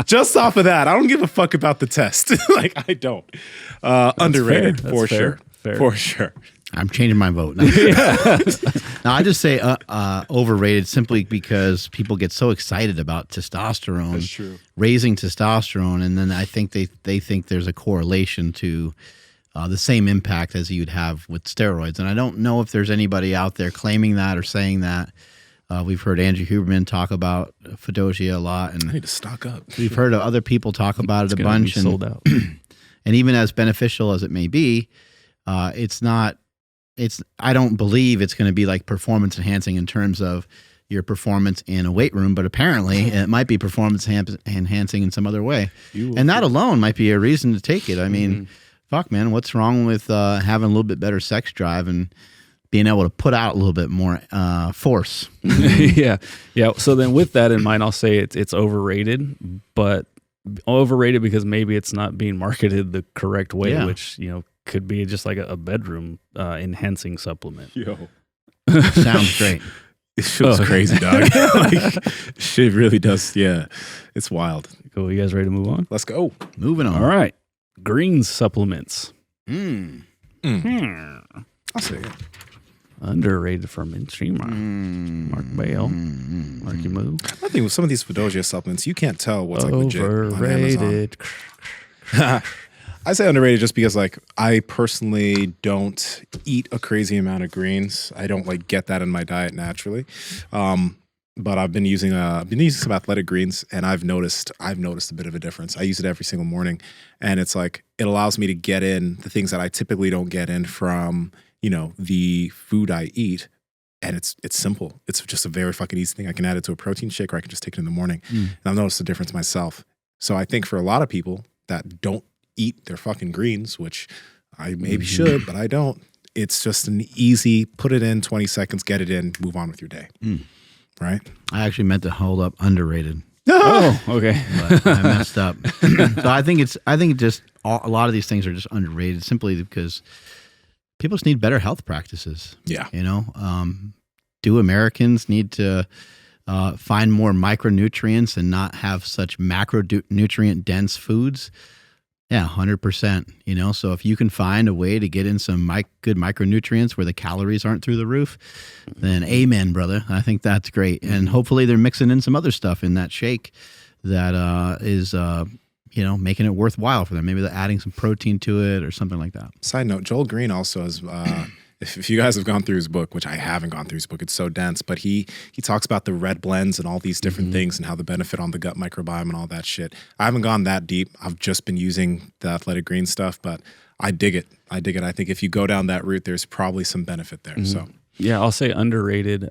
Just off of that, I don't give a fuck about the test. Like, I don't. Underrated for sure. For sure. I'm changing my vote. Now, I just say overrated simply because people get so excited about testosterone. That's true. Raising testosterone, and then I think they think there's a correlation to the same impact as you'd have with steroids. And I don't know if there's anybody out there claiming that or saying that. We've heard Andrew Huberman talk about Fadogia a lot, and I need to stock up. We've heard other people talk about it a bunch, and sold out. And even as beneficial as it may be, it's not. I don't believe it's going to be like performance enhancing in terms of your performance in a weight room, but apparently it might be performance enhancing in some other way. And that alone might be a reason to take it. I mean, fuck, man, what's wrong with having a little bit better sex drive and being able to put out a little bit more force? Yeah. So then with that in mind, I'll say it's overrated, but overrated because maybe it's not being marketed the correct way, which, could be just like a bedroom enhancing supplement. Yo. Sounds great. It feels crazy, dog. Like, shit really does. Yeah. It's wild. Cool. You guys ready to move on? Let's go. Moving on. All right. Green supplements. I'll say it. Underrated from Nsima. Mark Bale. Marky Moo. I think with some of these Fadogia supplements, you can't tell what's like legit on Overrated. Amazon. I say underrated just because, like, I personally don't eat a crazy amount of greens. I don't like get that in my diet naturally. But I've been using some athletic greens, and I've noticed a bit of a difference. I use it every single morning, and it's like it allows me to get in the things that I typically don't get in from the food I eat. And it's simple. It's just a very fucking easy thing. I can add it to a protein shake, or I can just take it in the morning. And I've noticed the difference myself. So I think for a lot of people that don't eat their fucking greens, which I maybe should, but I don't. It's just an easy, put it in 20 seconds, get it in, move on with your day. Right? I actually meant to hold up underrated. Oh, okay. But I messed up. So I think just a lot of these things are just underrated simply because people just need better health practices. Yeah. Do Americans need to find more micronutrients and not have such macronutrient dense foods? Yeah, 100%. So if you can find a way to get in some good micronutrients where the calories aren't through the roof, then amen, brother. I think that's great. And hopefully they're mixing in some other stuff in that shake that is, making it worthwhile for them. Maybe they're adding some protein to it or something like that. Side note, Joel Green also has, if you guys have gone through his book, which I haven't gone through his book, it's so dense, but he talks about the red blends and all these different things and how the benefit on the gut microbiome and all that shit. I haven't gone that deep. I've just been using the athletic green stuff, but I dig it. I think if you go down that route, there's probably some benefit there. So yeah, I'll say underrated.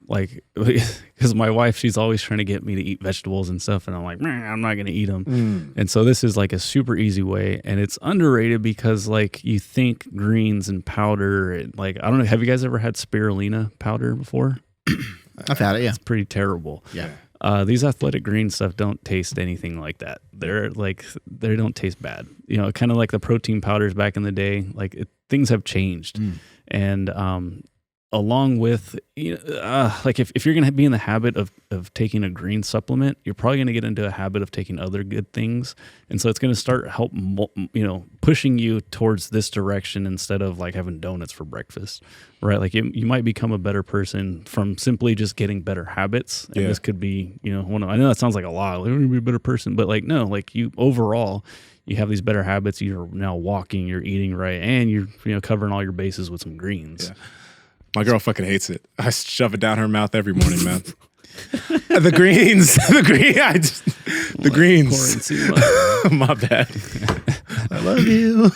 Because my wife, she's always trying to get me to eat vegetables and stuff, and I'm like, I'm not going to eat them. And so this is like a super easy way, and it's underrated because like you think greens and powder, and like I don't know, have you guys ever had spirulina powder before? I've had it, yeah. It's pretty terrible. Yeah. These athletic green stuff don't taste anything like that. They don't taste bad. Kind of like the protein powders back in the day. Like things have changed, and along with, like if you're going to be in the habit of taking a green supplement, you're probably going to get into a habit of taking other good things. And so it's going to start pushing you towards this direction instead of like having donuts for breakfast, right? Like you might become a better person from simply just getting better habits. And this could be, I know that sounds like a lot, like, you're be a better person, but like, no, like you overall, you have these better habits. You're now walking, you're eating right, and you're covering all your bases with some greens. Yeah. My girl fucking hates it. I shove it down her mouth every morning, man. The greens. The greens. My bad. I love you.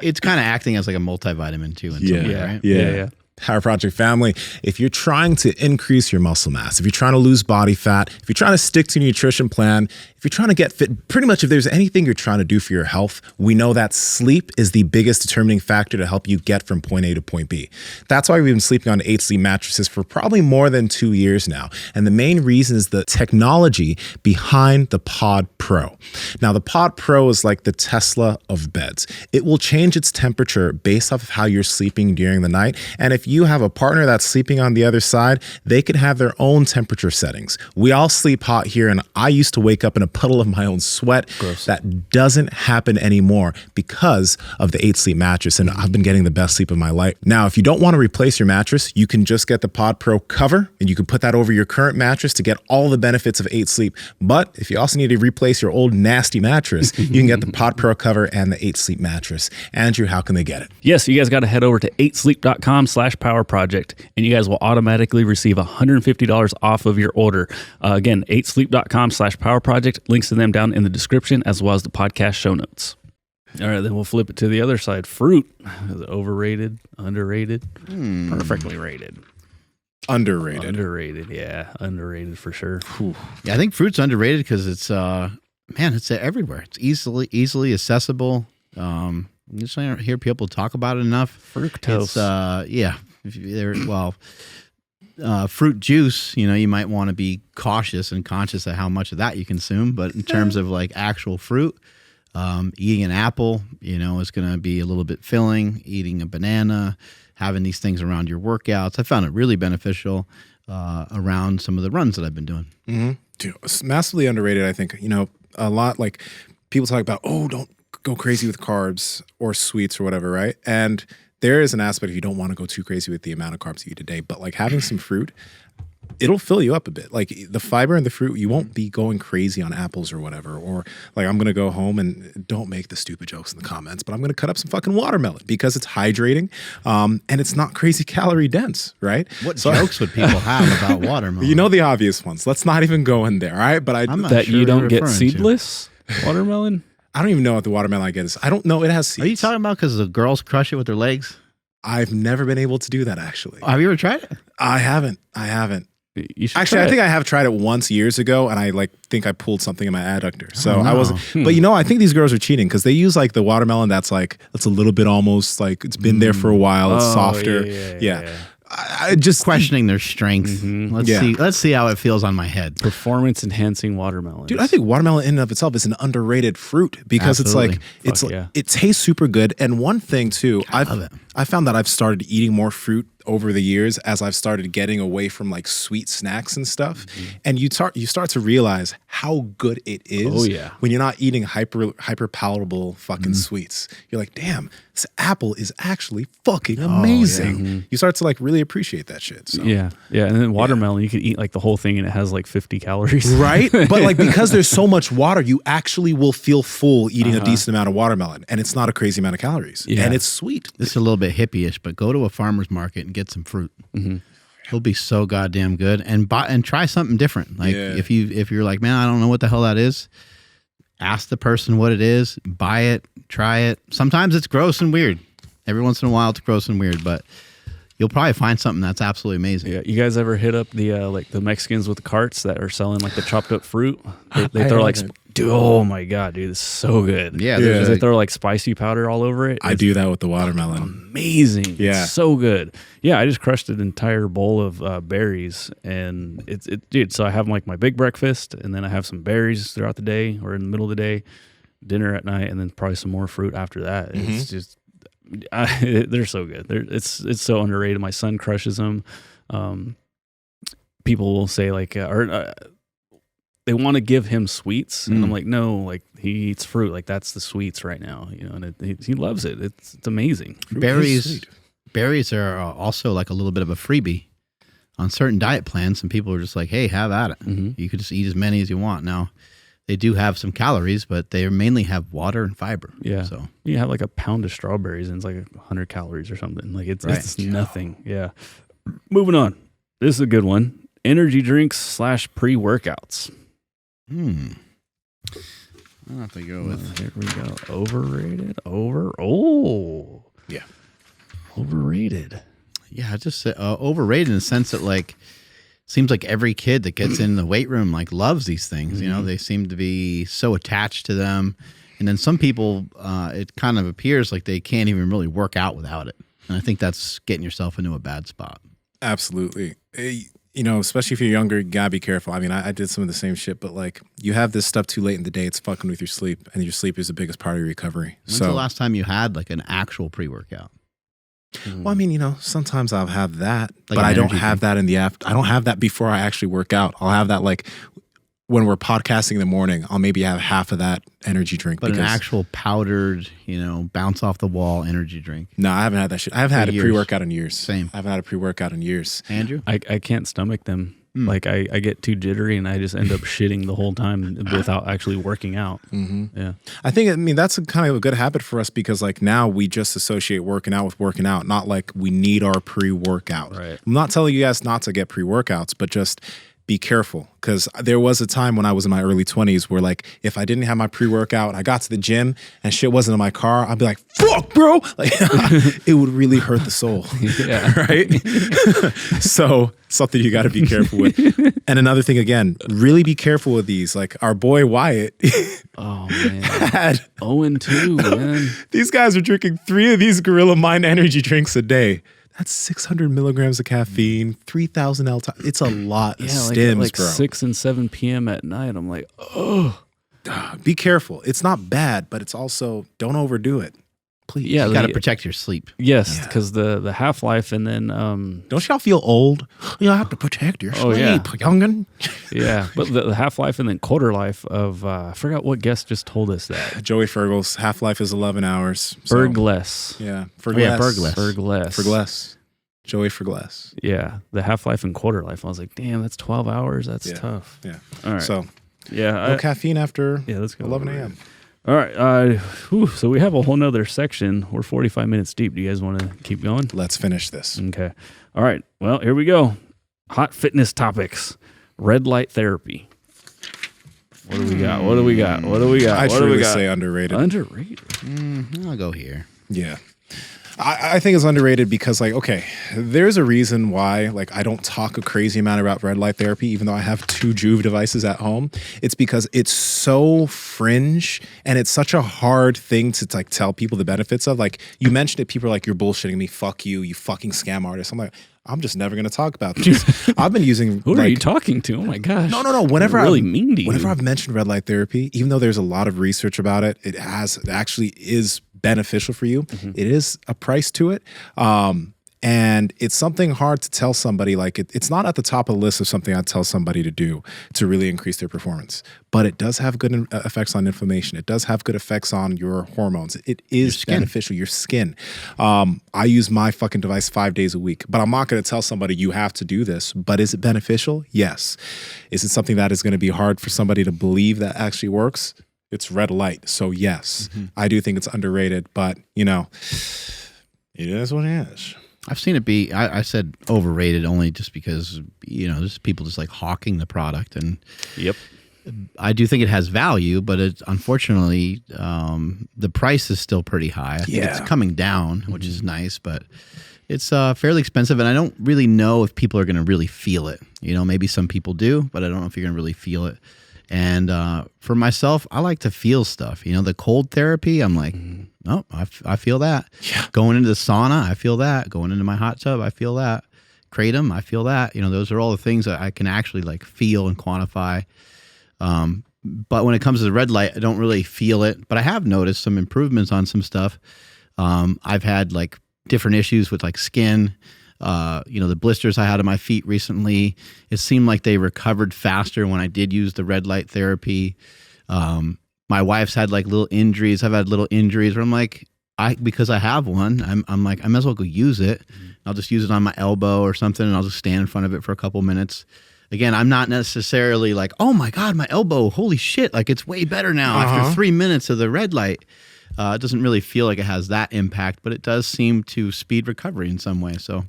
It's kind of acting as like a multivitamin too in some way, right? Yeah. Power Project family, if you're trying to increase your muscle mass, if you're trying to lose body fat, if you're trying to stick to your nutrition plan, if you're trying to get fit, pretty much if there's anything you're trying to do for your health, we know that sleep is the biggest determining factor to help you get from point A to point B. That's why we've been sleeping on 8 Sleep mattresses for probably more than 2 years now. And the main reason is the technology behind the Pod Pro. Now, the Pod Pro is like the Tesla of beds. It will change its temperature based off of how you're sleeping during the night. And if you have a partner that's sleeping on the other side, they could have their own temperature settings. We all sleep hot here, and I used to wake up in a puddle of my own sweat. Gross. That doesn't happen anymore because of the 8 Sleep mattress, and I've been getting the best sleep of my life. Now, if you don't want to replace your mattress, you can just get the Pod Pro cover, and you can put that over your current mattress to get all the benefits of 8 Sleep. But if you also need to replace your old nasty mattress, you can get the Pod Pro cover and the 8 Sleep mattress. Andrew, how can they get it? Yes, you guys got to head over to 8sleep.com/powerproject, and you guys will automatically receive $150 off of your order. Again, 8sleep.com/powerproject. Links to them down in the description as well as the podcast show notes. All right, then we'll flip it to the other side. Fruit, is it overrated, underrated, perfectly rated. Underrated. Underrated, yeah, underrated for sure. Yeah, I think fruit's underrated because it's it's everywhere. It's easily accessible. You just don't hear people talk about it enough. Fructose. Fruit juice, you might want to be cautious and conscious of how much of that you consume. But in terms of like actual fruit, eating an apple, is going to be a little bit filling. Eating a banana, having these things around your workouts. I found it really beneficial around some of the runs that I've been doing. Mm-hmm. Dude, it's massively underrated, I think. A lot like people talk about, don't go crazy with carbs or sweets or whatever, right? And there is an aspect if you don't want to go too crazy with the amount of carbs you eat a day, but like having some fruit, it'll fill you up a bit. Like the fiber in the fruit, you won't be going crazy on apples or whatever. Or like I'm going to go home and don't make the stupid jokes in the comments, but I'm going to cut up some fucking watermelon because it's hydrating and it's not crazy calorie dense, right? What jokes would people have about watermelon? You know the obvious ones. Let's not even go in there, all right? But you don't get seedless watermelon? I don't even know what the watermelon I get is. I don't know it has seeds. Are you talking about because the girls crush it with their legs? I've never been able to do that, actually. Have you ever tried it? I haven't. You should Actually, I think I have tried it once years ago, and I think I pulled something in my adductor. So no. I wasn't. But I think these girls are cheating because they use like the watermelon that's a little bit almost like it's been there for a while. It's softer. Yeah. I just questioning their strength. Mm-hmm. Let's see how it feels on my head. Performance enhancing watermelon. Dude, I think watermelon in and of itself is an underrated fruit because Absolutely. it tastes super good. And one thing too, I love it. I found that I've started eating more fruit over the years as I've started getting away from like sweet snacks and stuff. Mm-hmm. And you start to realize how good it is when you're not eating hyper palatable fucking sweets. You're like, damn, this apple is actually fucking amazing. Mm-hmm. You start to like really appreciate that shit. So. Yeah. And then watermelon, you could eat like the whole thing and it has like 50 calories. Right? But like because there's so much water, you actually will feel full eating a decent amount of watermelon. And it's not a crazy amount of calories. Yeah. And it's sweet. This is a little bit hippie-ish, but go to a farmer's market and get some fruit. Mm-hmm. It'll be so goddamn good. And try something different. Like if you're like, man, I don't know what the hell that is, ask the person what it is, buy it, try it. Sometimes it's gross and weird. Every once in a while it's gross and weird, but you'll probably find something that's absolutely amazing. Yeah, you guys ever hit up the like the Mexicans with the carts that are selling like the chopped up fruit? They throw like, dude, oh my god, dude, it's so good. Yeah, they throw like spicy powder all over it. I do that with the watermelon. Amazing. Yeah, it's so good. Yeah, I just crushed an entire bowl of berries, and dude. So I have like my big breakfast, and then I have some berries throughout the day or in the middle of the day, dinner at night, and then probably some more fruit after that. Mm-hmm. It's just. They're so good. It's so underrated. My son crushes them. People will say like, they want to give him sweets, and I'm like, no, like he eats fruit. Like that's the sweets right now, and he loves it. It's amazing. Berries are also like a little bit of a freebie on certain diet plans. Some people are just like, hey, have at it. Mm-hmm. You could just eat as many as you want. Now, they do have some calories, but they mainly have water and fiber. Yeah. So you have like a pound of strawberries and it's like 100 calories or something. Like it's nothing. Yeah. Moving on. This is a good one. Energy drinks / pre-workouts. I'll have to go with. Here we go. Overrated. Yeah. Overrated. Yeah, I just overrated in the sense that like seems like every kid that gets in the weight room like loves these things. You know, they seem to be so attached to them, and then some people, it kind of appears like they can't even really work out without it. And I think that's getting yourself into a bad spot. Absolutely. You know, especially if you're younger, you gotta be careful. I mean, I did some of the same shit, but like you have this stuff too late in the day, it's fucking with your sleep, and your sleep is the biggest part of your recovery. When's the last time you had like an actual pre-workout? Well, I mean, you know, sometimes I'll have that, Like but an I don't energy have that in the after. I don't have that before I actually work out. I'll have that like when we're podcasting in the morning. I'll maybe have half of that energy drink. But an actual powdered, you know, bounce off the wall energy drink. No, I haven't had that shit. I haven't had years. a pre-workout in years. Same. I haven't had a pre-workout in years. Andrew? I can't stomach them. Like I get too jittery and I just end up shitting the whole time without actually working out. Yeah. I think, that's a kind of a good habit for us because like now we just associate working out with working out, not like we need our pre-workout. Right. I'm not telling you guys not to get pre-workouts, but just be careful because there was a time when I was in my early 20s where like if I didn't have my pre-workout, I got to the gym and shit wasn't in my car, I'd be like, fuck, bro. Like it would really hurt the soul. Yeah. Right? So something you got to be careful with. And another thing, again, really be careful with these. Like our boy Wyatt Oh man. had 0-2, man. these guys are drinking 3 of these Gorilla Mind energy drinks a day. That's 600 milligrams of caffeine, 3,000 L. It's a lot of stims, like bro. 6 and 7 p.m. at night. I'm like, oh. Be careful. It's not bad, but it's also don't overdo it. Please. Yeah, You got to protect your sleep. Yes, because the half-life and then Don't y'all feel old? You have to protect your Oh, sleep, yeah. youngin. yeah, but the half-life and then quarter life of I forgot what guest just told us that. Joey Fergal's half-life is 11 hours. So, Bergless. yeah. Bergless. Bergless. Joey Fergless. Yeah, the half-life and quarter life. I was like, damn, that's 12 hours. That's tough. Yeah. All right. So yeah, no caffeine after let's go 11 over it. a.m. All right. So we have a whole nother section. We're 45 minutes deep. Do you guys want to keep going? Let's finish this. Okay. All right. Well, here we go. Hot fitness topics. Red light therapy. What do we got? What do we got? What do we got? I What do we truly got? say underrated. Underrated. I'll go here. Yeah. I think it's underrated because, like, okay, there's a reason why, like, I don't talk a crazy amount about red light therapy, even though I have 2 Juve devices at home. It's because it's so fringe and it's such a hard thing to, like, tell people the benefits of. Like, you mentioned it, people are like, you're bullshitting me. Fuck you, you fucking scam artist. I'm like, I'm just never going to talk about this. I've been using. Who are you talking to? Oh my gosh. No. Whenever really mean to you. Whenever I've mentioned red light therapy, even though there's a lot of research about it, it actually is beneficial for you. It is a price to it. And it's something hard to tell somebody, like it's not at the top of the list of something I'd tell somebody to do to really increase their performance, but it does have good effects on inflammation. It does have good effects on your hormones. It is beneficial. Your skin. I use my fucking device 5 days a week, but I'm not going to tell somebody you have to do this, but is it beneficial? Yes. Is it something that is going to be hard for somebody to believe that actually works? It's red light. So yes, I do think it's underrated, but it is what it is. I've seen it be, I said overrated only just because, there's people just like hawking the product. And Yep. I do think it has value, but unfortunately, the price is still pretty high. I think it's coming down, which is nice, but it's fairly expensive. And I don't really know if people are going to really feel it. Maybe some people do, but I don't know if you're going to really feel it. And for myself, I like to feel stuff. The cold therapy, I'm like, no, I feel that. Yeah. Going into the sauna, I feel that. Going into my hot tub, I feel that. Kratom, I feel that. Those are all the things that I can actually like feel and quantify. But when it comes to the red light, I don't really feel it. But I have noticed some improvements on some stuff. I've had like different issues with like skin. The blisters I had on my feet recently, it seemed like they recovered faster when I did use the red light therapy. My wife's had like little injuries. I've had little injuries where I'm like, because I have one, I'm like, I might as well go use it. I'll just use it on my elbow or something, and I'll just stand in front of it for a couple minutes. Again, I'm not necessarily like, oh my God, my elbow, holy shit, like it's way better now after 3 minutes of the red light. It doesn't really feel like it has that impact, but it does seem to speed recovery in some way. So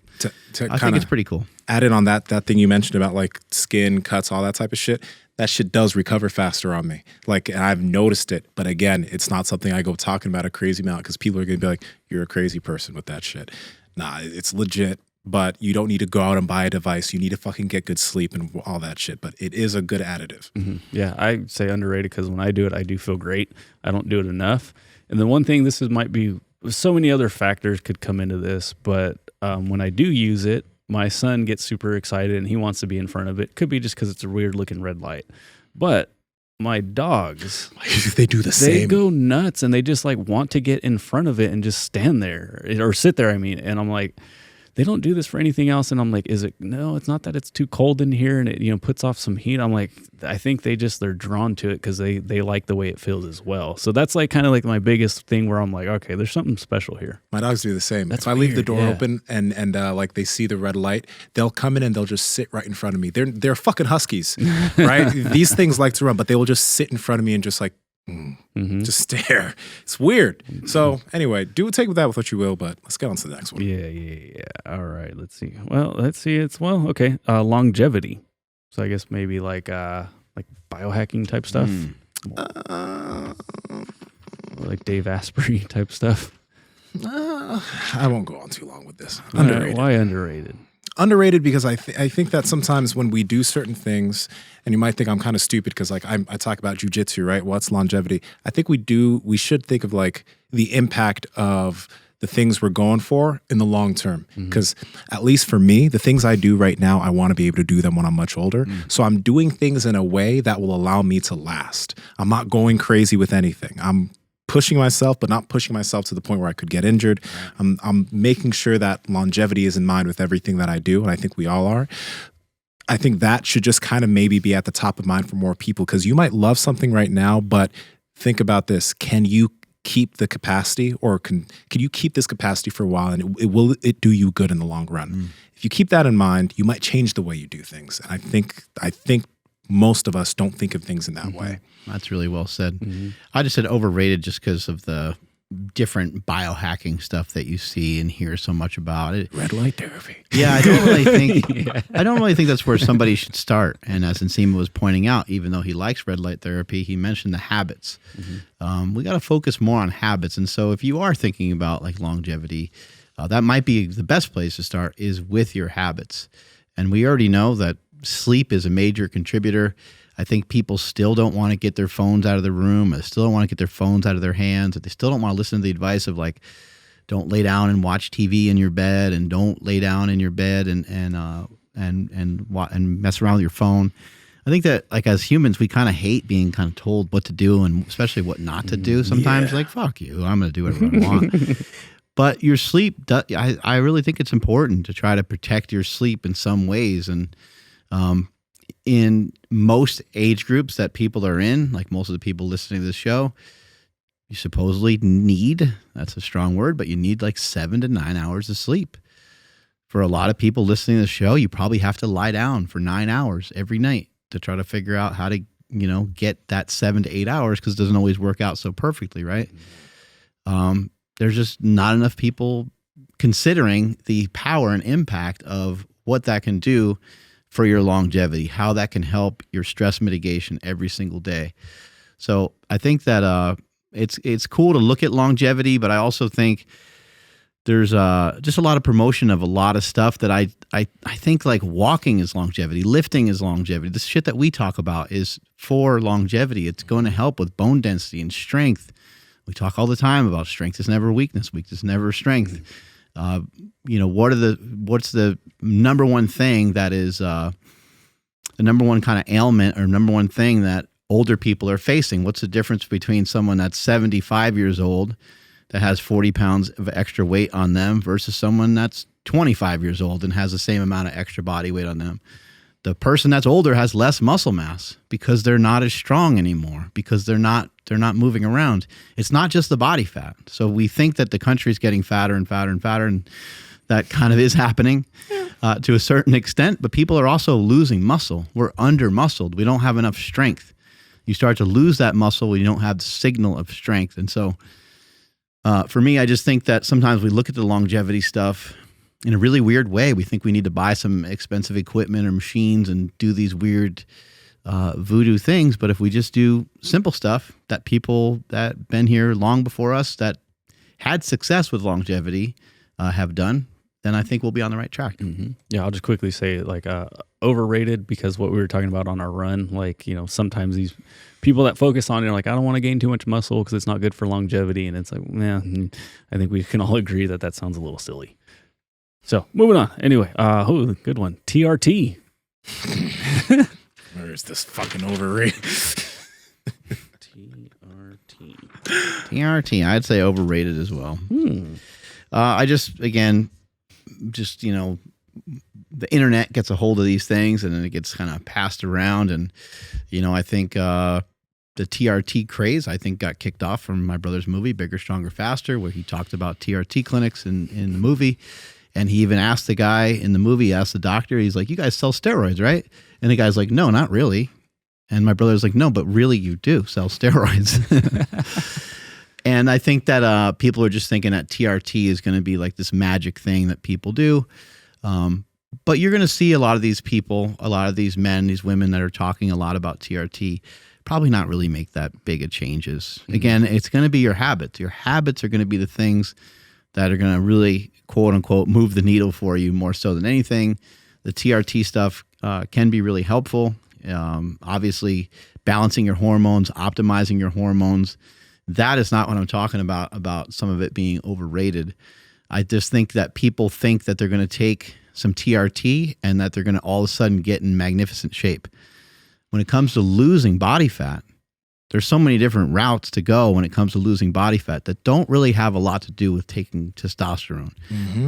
I think it's pretty cool. Added on that thing you mentioned about like skin cuts, all that type of shit. that shit does recover faster on me. Like, and I've noticed it. But again, it's not something I go talking about a crazy amount because people are going to be like, you're a crazy person with that shit. Nah, it's legit. But you don't need to go out and buy a device. You need to fucking get good sleep and all that shit. But it is a good additive. Mm-hmm. Yeah, I say underrated because when I do it, I do feel great. I don't do it enough. And the one thing, might be, so many other factors could come into this, but when I do use it, my son gets super excited and he wants to be in front of it. Could be just because it's a weird looking red light. But my dogs, they do the same. They go nuts and they just like want to get in front of it and just stand there or sit there. I mean, and I'm like, they don't do this for anything else. And I'm like, no, it's not that it's too cold in here and it, puts off some heat. I'm like, I think they're drawn to it because they like the way it feels as well. So that's like kind of like my biggest thing where I'm like, okay, there's something special here. My dogs do the same. That's if I leave the weird, door open and like they see the red light, they'll come in and they'll just sit right in front of me. They're fucking huskies, right? These things like to run, but they will just sit in front of me and just like, just stare. It's weird. So anyway, take that with what you will, but let's get on to the next one. Yeah. All right. Let's see. Well, okay. Longevity. So I guess maybe like biohacking type stuff. Or like Dave Asprey type stuff. I won't go on too long with this. Underrated. Why underrated? Underrated because I think that sometimes when we do certain things, and you might think I'm kind of stupid because like I talk about jujitsu, right? What's longevity? I think we should think of like the impact of the things we're going for in the long term. Because at least for me, the things I do right now, I want to be able to do them when I'm much older. So I'm doing things in a way that will allow me to last. I'm not going crazy with anything. I'm pushing myself, but not pushing myself to the point where I could get injured. I'm making sure that longevity is in mind with everything that I do, and I think we all are. I think that should just kind of maybe be at the top of mind for more people because you might love something right now, but think about this. Can you keep the capacity or can you keep this capacity for a while and will it do you good in the long run? If you keep that in mind, you might change the way you do things. And I think most of us don't think of things in that way. That's really well said. I just said overrated just because of the different biohacking stuff that you see and hear so much about it. Red light therapy. Yeah, I don't really think that's where somebody should start. And as Nsima was pointing out, even though he likes red light therapy, he mentioned the habits. We got to focus more on habits. And so if you are thinking about like longevity, that might be the best place to start is with your habits. And we already know that sleep is a major contributor. I think people still don't want to get their phones out of the room. They still don't want to get their phones out of their hands. They still don't want to listen to the advice of like, don't lay down and watch TV in your bed, and don't lay down in your bed and mess around with your phone. I think that like as humans, we kind of hate being kind of told what to do and especially what not to do. Sometimes like, fuck you, I'm going to do whatever I want. But your sleep, I really think it's important to try to protect your sleep in some ways. And in most age groups that people are in, like most of the people listening to this show, you supposedly need, that's a strong word, but you need like 7 to 9 hours of sleep. For a lot of people listening to the show, you probably have to lie down for 9 hours every night to try to figure out how to, get that 7 to 8 hours because it doesn't always work out so perfectly, right? There's just not enough people considering the power and impact of what that can do for your longevity, how that can help your stress mitigation every single day. So I think that it's cool to look at longevity, but I also think there's just a lot of promotion of a lot of stuff that I think like walking is longevity, lifting is longevity. The shit that we talk about is for longevity. It's going to help with bone density and strength. We talk all the time about strength is never weakness is never strength. What's the number one thing that is the number one kind of ailment or number one thing that older people are facing? What's the difference between someone that's 75 years old that has 40 pounds of extra weight on them versus someone that's 25 years old and has the same amount of extra body weight on them? The person that's older has less muscle mass because they're not as strong anymore, because they're not moving around. It's not just the body fat. So we think that the country is getting fatter and fatter and fatter, and that kind of is happening to a certain extent, but people are also losing muscle. We're under-muscled. We don't have enough strength. You start to lose that muscle when you don't have the signal of strength. And so for me, I just think that sometimes we look at the longevity stuff in a really weird way. We think we need to buy some expensive equipment or machines and do these weird voodoo things. But if we just do simple stuff that people that been here long before us that had success with longevity have done, then I think we'll be on the right track. Mm-hmm. Yeah, I'll just quickly say like overrated, because what we were talking about on our run, like, you know, sometimes these people that focus on it are like, I don't want to gain too much muscle because it's not good for longevity. And it's like, yeah, I think we can all agree that that sounds a little silly. So moving on. Anyway, good one. TRT. Where is this fucking overrated? TRT, I'd say overrated as well. I just, again, you know, the internet gets a hold of these things and then it gets kind of passed around. And, you know, I think the TRT craze, I think, got kicked off from my brother's movie, Bigger, Stronger, Faster, where he talked about TRT clinics in the movie. And he even asked the guy in the movie, asked the doctor, he's like, you guys sell steroids, right? And the guy's like, no, not really. And my brother's like, no, but really you do sell steroids. And I think that people are just thinking that TRT is going to be like this magic thing that people do. But you're going to see a lot of these people, a lot of these men, these women that are talking a lot about TRT, probably not really make that big of changes. Mm-hmm. Again, it's going to be your habits. Your habits are going to be the things that are going to really, quote unquote, move the needle for you more so than anything. The TRT stuff can be really helpful. Obviously, balancing your hormones, optimizing your hormones. That is not what I'm talking about some of it being overrated. I just think that people think that they're going to take some TRT and that they're going to all of a sudden get in magnificent shape. When it comes to losing body fat, there's so many different routes to go when it comes to losing body fat that don't really have a lot to do with taking testosterone,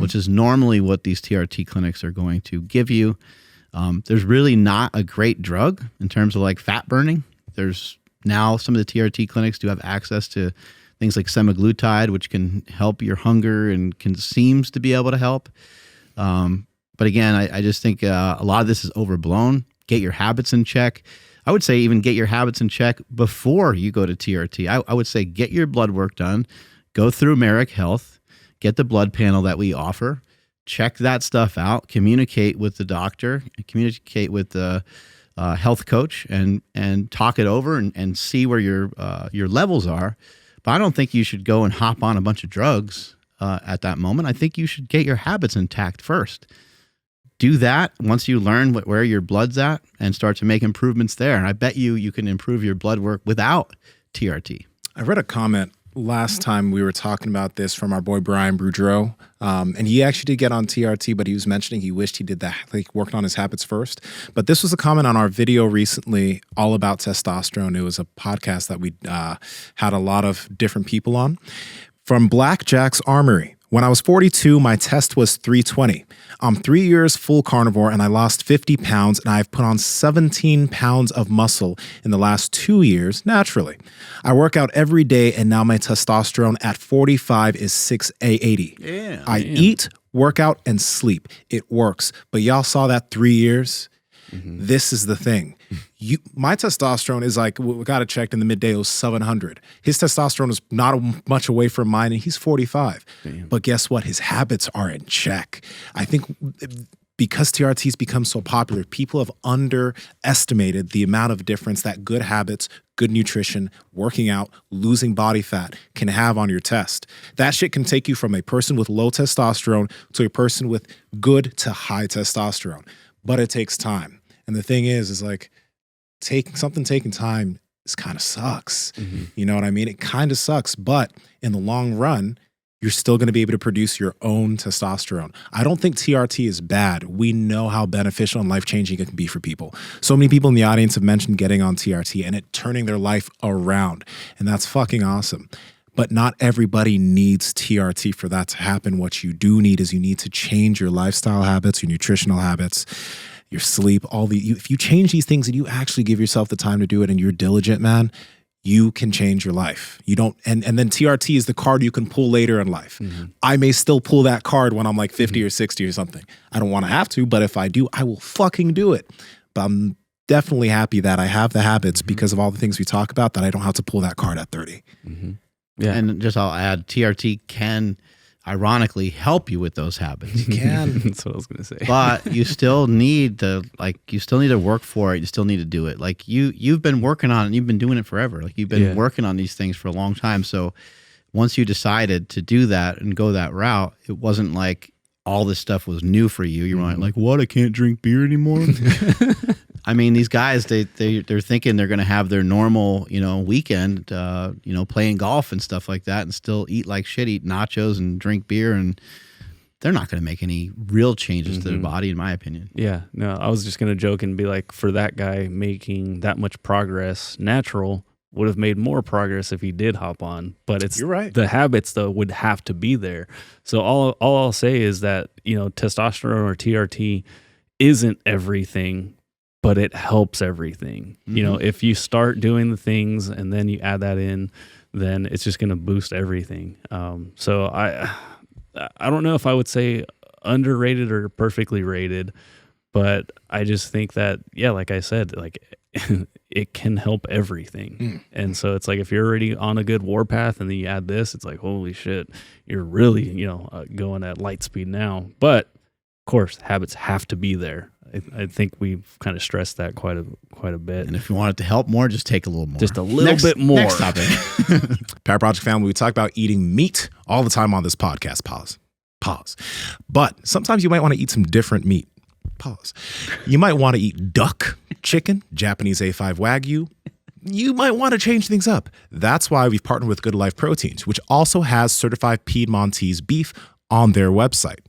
which is normally what these TRT clinics are going to give you. There's really not a great drug in terms of like fat burning. There's now some of the TRT clinics do have access to things like semaglutide, which can help your hunger and seems to be able to help. But again, I just think a lot of this is overblown. Get your habits in check. I would say even get your habits in check before you go to TRT. I would say get your blood work done. Go through Merrick Health. Get the blood panel that we offer. Check that stuff out. Communicate with the doctor. Communicate with the health coach and talk it over and see where your levels are. But I don't think you should go and hop on a bunch of drugs at that moment. I think you should get your habits intact first. Do that once you learn where your blood's at and start to make improvements there. And I bet you can improve your blood work without TRT. I read a comment last time we were talking about this from our boy Brian Boudreau. And he actually did get on TRT, but he was mentioning he wished he did that, like worked on his habits first. But this was a comment on our video recently all about testosterone. It was a podcast that we had a lot of different people on. From Blackjack's Armory. When I was 42, my test was 320. I'm 3 years full carnivore and I lost 50 pounds and I've put on 17 pounds of muscle in the last 2 years naturally. I work out every day and now my testosterone at 45 is 680. Yeah. I eat, work out, and sleep. It works. But y'all saw that 3 years? Mm-hmm. This is the thing. My testosterone is like, we got it checked in the midday, it was 700. His testosterone is not much away from mine, and he's 45. Damn. But guess what? His habits are in check. I think because TRT's become so popular, people have underestimated the amount of difference that good habits, good nutrition, working out, losing body fat can have on your test. That shit can take you from a person with low testosterone to a person with good to high testosterone. But it takes time. And the thing is like taking time is kind of sucks. Mm-hmm. You know what I mean? It kind of sucks, but in the long run, you're still going to be able to produce your own testosterone. I don't think TRT is bad. We know how beneficial and life-changing it can be for people. So many people in the audience have mentioned getting on TRT and it turning their life around. And that's fucking awesome. But not everybody needs TRT for that to happen. What you do need is you need to change your lifestyle habits, your nutritional habits, your sleep, if you change these things and you actually give yourself the time to do it and you're diligent, man, you can change your life. You don't, and then TRT is the card you can pull later in life. Mm-hmm. I may still pull that card when I'm like 50 or 60 or something. I don't want to have to, but if I do, I will fucking do it. But I'm definitely happy that I have the habits because of all the things we talk about that I don't have to pull that card at 30. Mm-hmm. Yeah. And just I'll add, TRT can ironically help you with those habits. You can. That's what I was gonna say. But you still need to work for it. You still need to do it. Like you've been working on it, and you've been doing it forever. Like you've been working on these things for a long time. So once you decided to do that and go that route, it wasn't like all this stuff was new for you. You weren't like, what? I can't drink beer anymore. I mean, these guys, they're thinking they're going to have their normal, weekend, playing golf and stuff like that, and still eat like shit, eat nachos and drink beer, and they're not going to make any real changes to their body, in my opinion. Yeah, no, I was just going to joke and be like, for that guy making that much progress natural would have made more progress if he did hop on. But You're right. The habits, though, would have to be there. So all I'll say is that, testosterone or TRT isn't everything, but it helps everything. If you start doing the things and then you add that in, then it's just going to boost everything. So I don't know if I would say underrated or perfectly rated, but I just think that, like I said, like it can help everything. And so it's like, if you're already on a good warpath and then you add this, it's like, holy shit, you're really, going at light speed now. But of course, habits have to be there. I think we've kind of stressed that quite a bit. And if you want it to help more, just take a little more. Just a little bit more. Next topic. Power Project family, we talk about eating meat all the time on this podcast. Pause. But sometimes you might want to eat some different meat. Pause. You might want to eat duck, chicken, Japanese A5 Wagyu. You might want to change things up. That's why we've partnered with Good Life Proteins, which also has certified Piedmontese beef on their website.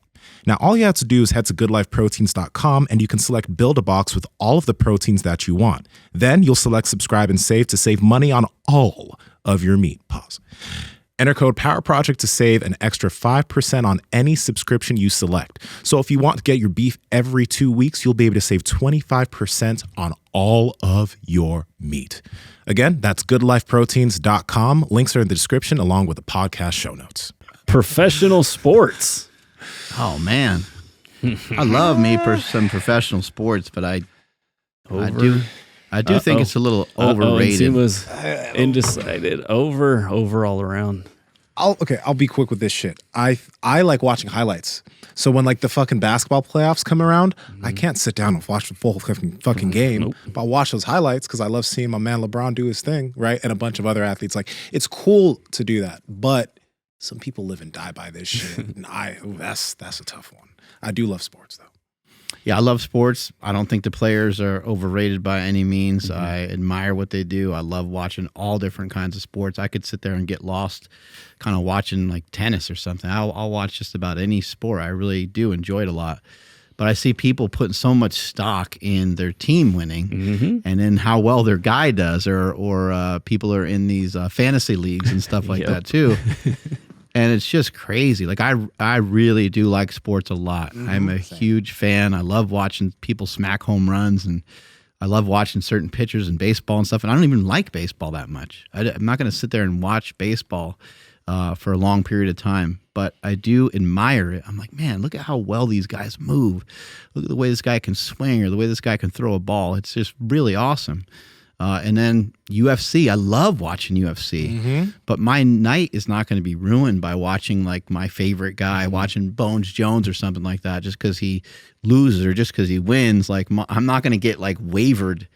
Now, all you have to do is head to goodlifeproteins.com and you can select Build a Box with all of the proteins that you want. Then you'll select Subscribe and Save to save money on all of your meat. Pause. Enter code POWERPROJECT to save an extra 5% on any subscription you select. So if you want to get your beef every 2 weeks, you'll be able to save 25% on all of your meat. Again, that's goodlifeproteins.com. Links are in the description along with the podcast show notes. Professional sports. Oh man, I love some professional sports, but I do think it's a little overrated. Nsima was undecided. Over all around. I'll be quick with this shit. I like watching highlights. So when like the fucking basketball playoffs come around, I can't sit down and watch the full fucking game. Nope. But I'll watch those highlights because I love seeing my man LeBron do his thing, right? And a bunch of other athletes. Like, it's cool to do that, but some people live and die by this shit. And that's a tough one. I do love sports though. Yeah, I love sports. I don't think the players are overrated by any means. I admire what they do. I love watching all different kinds of sports. I could sit there and get lost kind of watching like tennis or something. I'll watch just about any sport. I really do enjoy it a lot. But I see people putting so much stock in their team winning and in how well their guy does, or people are in these fantasy leagues and stuff like that too. And it's just crazy. Like I really do like sports a lot. I'm a huge fan. I love watching people smack home runs, and I love watching certain pitchers in baseball and stuff. And I don't even like baseball that much. I'm not going to sit there and watch baseball for a long period of time, but I do admire it. I'm like, man, look at how well these guys move. Look at the way this guy can swing, or the way this guy can throw a ball. It's just really awesome. And then UFC, I love watching UFC, but my night is not going to be ruined by watching like my favorite guy, watching Bones Jones or something like that, just because he loses or just because he wins. Like I'm not going to get like wavered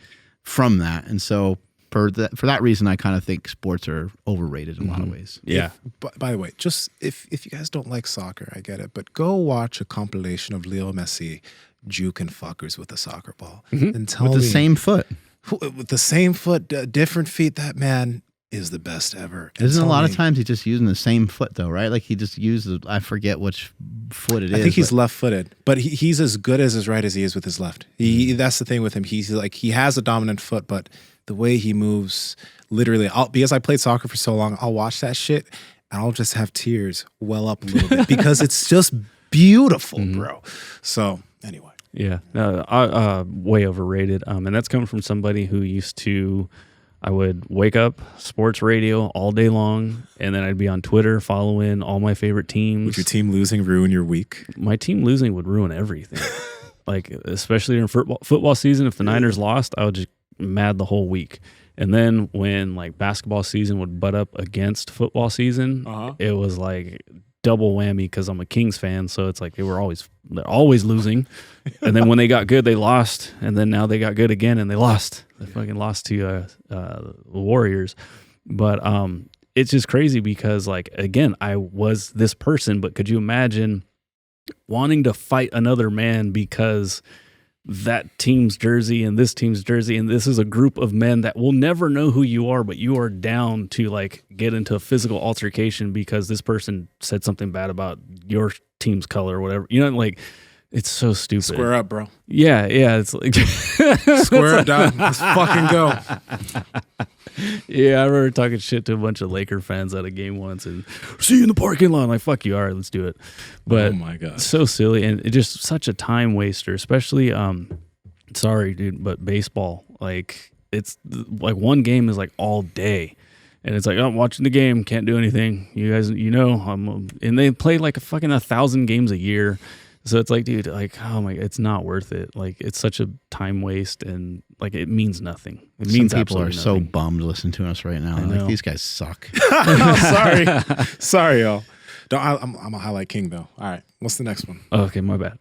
from that. And so for that reason, I kind of think sports are overrated in a lot of ways. Yeah. By the way, just if you guys don't like soccer, I get it, but go watch a compilation of Leo Messi juking fuckers with a soccer ball and tell me With the same foot. With the same foot, different feet, that man is the best ever. Isn't a lot of times he's just using the same foot though, right? Like he just uses, I forget which foot it is. I think he's left-footed, but he's as good as right as he is with his left. That's the thing with him. He's like, he has a dominant foot, but the way he moves, literally, because I played soccer for so long, I'll watch that shit and I'll just have tears well up a little bit because it's just beautiful, bro. So anyway. Yeah, way overrated. And that's coming from somebody who used to, I would wake up, sports radio all day long, and then I'd be on Twitter following all my favorite teams. Would your team losing ruin your week? My team losing would ruin everything. Like, especially in football season, if the Niners lost, I would just mad the whole week. And then when like basketball season would butt up against football season, it was like double whammy because I'm a Kings fan. So it's like they're always losing. And then when they got good, they lost. And then now they got good again and they lost. They fucking lost to the Warriors. But it's just crazy because, like, again, I was this person, but could you imagine wanting to fight another man because that team's jersey and this team's jersey, and this is a group of men that will never know who you are, but you are down to like get into a physical altercation because this person said something bad about your team's color or whatever. You know, like, it's so stupid. Square up, bro. Yeah, it's like Square up, dog. Let's fucking go. Yeah, I remember talking shit to a bunch of Laker fans at a game once and see you in the parking lot. I'm like, fuck you. All right, let's do it. But oh my God. So silly. And it just such a time waster, especially, sorry, dude, but baseball, like, it's like one game is like all day. And it's like, oh, I'm watching the game, can't do anything. You guys, and they play like 1,000 games a year. So it's like, dude, like, oh my, it's not worth it. Like, it's such a time waste, and like, it means nothing. It means Some people are absolutely so nothing. bummed listening to us right now. I Like, know. these guys suck. Sorry, y'all. I'm a highlight king though. All right, what's the next one? Okay, my bad.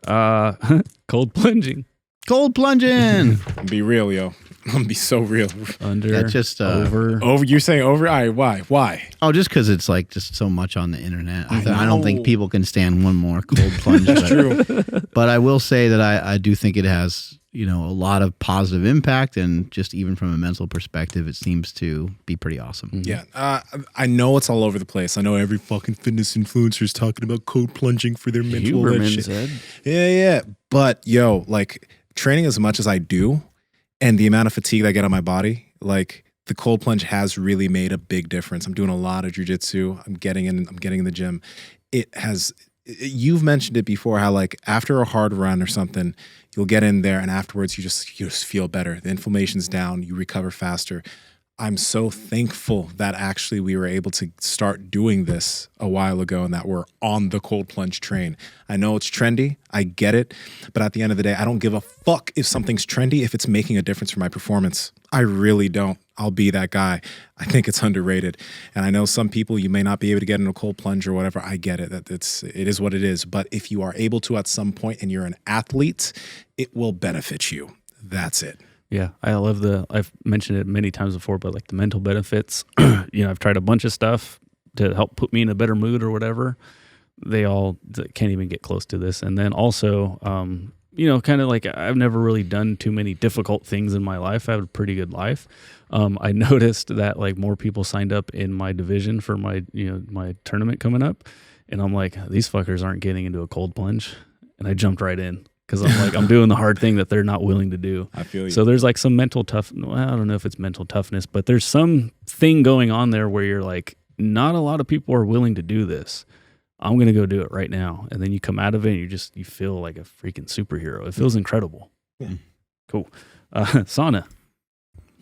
Cold plunging. Cold plunging. Be real, yo. I'm gonna be so real. Yeah, just over. Over? You're saying over? All right, why? Oh, just because it's like just so much on the internet. I don't know. think people can stand one more cold plunge. That's true. But I will say that I do think it has, a lot of positive impact, and just even from a mental perspective, it seems to be pretty awesome. Yeah, I know it's all over the place. I know every fucking fitness influencer is talking about cold plunging for their mental health Huberman shit. said. Yeah. But yo, like, training as much as I do, and the amount of fatigue I get on my body, like, the cold plunge has really made a big difference. I'm doing a lot of jujitsu. I'm getting in the gym. You've mentioned it before, how like after a hard run or something, you'll get in there and afterwards you just feel better. The inflammation's down, you recover faster. I'm so thankful that actually we were able to start doing this a while ago and that we're on the cold plunge train. I know it's trendy, I get it, but at the end of the day, I don't give a fuck if something's trendy if it's making a difference for my performance. I really don't. I'll be that guy. I think it's underrated. And I know some people, you may not be able to get in a cold plunge or whatever. I get it. It is what it is. But if you are able to at some point and you're an athlete, it will benefit you. That's it. Yeah, I've mentioned it many times before, but like the mental benefits, I've tried a bunch of stuff to help put me in a better mood or whatever. They all can't even get close to this. And then also, kind of like I've never really done too many difficult things in my life. I have a pretty good life. I noticed that like more people signed up in my division for my tournament coming up. And I'm like, these fuckers aren't getting into a cold plunge. And I jumped right in. Because I'm like, I'm doing the hard thing that they're not willing to do. I feel you. So there's like some mental I don't know if it's mental toughness, but there's some thing going on there where you're like, not a lot of people are willing to do this. I'm going to go do it right now. And then you come out of it and you feel like a freaking superhero. It feels incredible. Yeah. Cool. Sauna.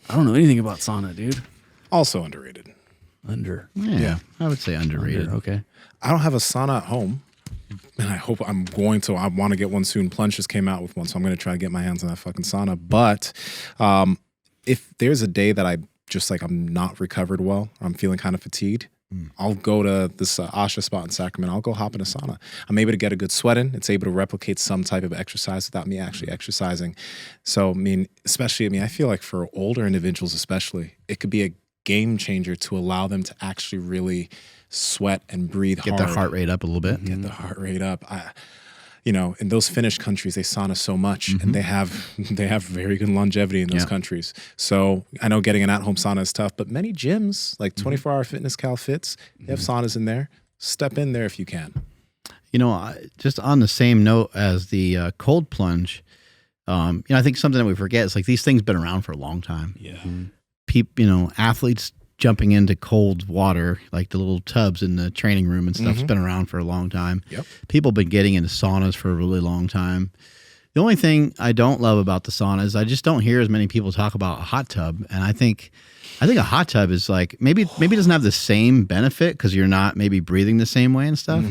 I don't know anything about sauna, dude. Also underrated. Yeah, I would say underrated. Okay. I don't have a sauna at home. And I hope I want to get one soon. Plunge just came out with one, so I'm going to try to get my hands on that fucking sauna. But if there's a day that I'm not recovered well, or I'm feeling kind of fatigued, I'll go to this Asha spot in Sacramento. I'll go hop in a sauna. I'm able to get a good sweat in. It's able to replicate some type of exercise without me actually exercising. So, I feel like for older individuals especially, it could be a game changer to allow them to actually really sweat and breathe hard. Get their heart rate up a little bit. Get the heart rate up. In those Finnish countries, they sauna so much, and they have very good longevity in those countries. So I know getting an at-home sauna is tough, but many gyms, like 24-hour Fitness Cal Fits, they have saunas in there. Step in there if you can. Just on the same note as the cold plunge, I think something that we forget is like these things been around for a long time. Yeah. Athletes jumping into cold water, like the little tubs in the training room and stuff, has been around for a long time. Yep. People have been getting into saunas for a really long time. The only thing I don't love about the sauna is I just don't hear as many people talk about a hot tub. And I think a hot tub is like, maybe it doesn't have the same benefit because you're not maybe breathing the same way and stuff.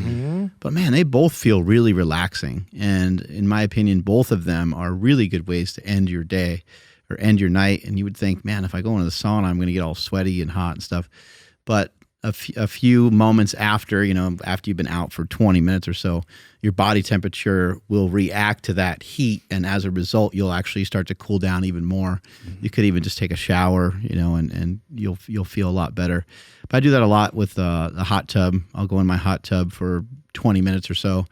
But man, they both feel really relaxing. And in my opinion, both of them are really good ways to end your day or end your night. And you would think, man, if I go into the sauna, I'm going to get all sweaty and hot and stuff. But a few moments after, after you've been out for 20 minutes or so, your body temperature will react to that heat. And as a result, you'll actually start to cool down even more. You could even just take a shower, and you'll feel a lot better. But I do that a lot with the hot tub. I'll go in my hot tub for 20 minutes or so,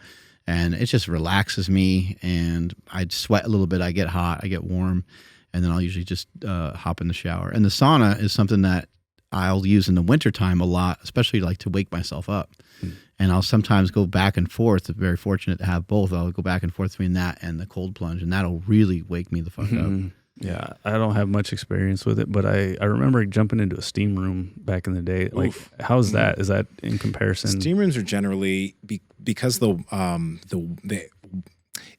and it just relaxes me, and I sweat a little bit. I get hot, I get warm, and then I'll usually just hop in the shower. And the sauna is something that I'll use in the wintertime a lot, especially like to wake myself up. And I'll sometimes go back and forth. I'm very fortunate to have both. I'll go back and forth between that and the cold plunge, and that'll really wake me the fuck up. Yeah, I don't have much experience with it, but I remember jumping into a steam room back in the day. Like, how's that? Is that in comparison? Steam rooms are generally because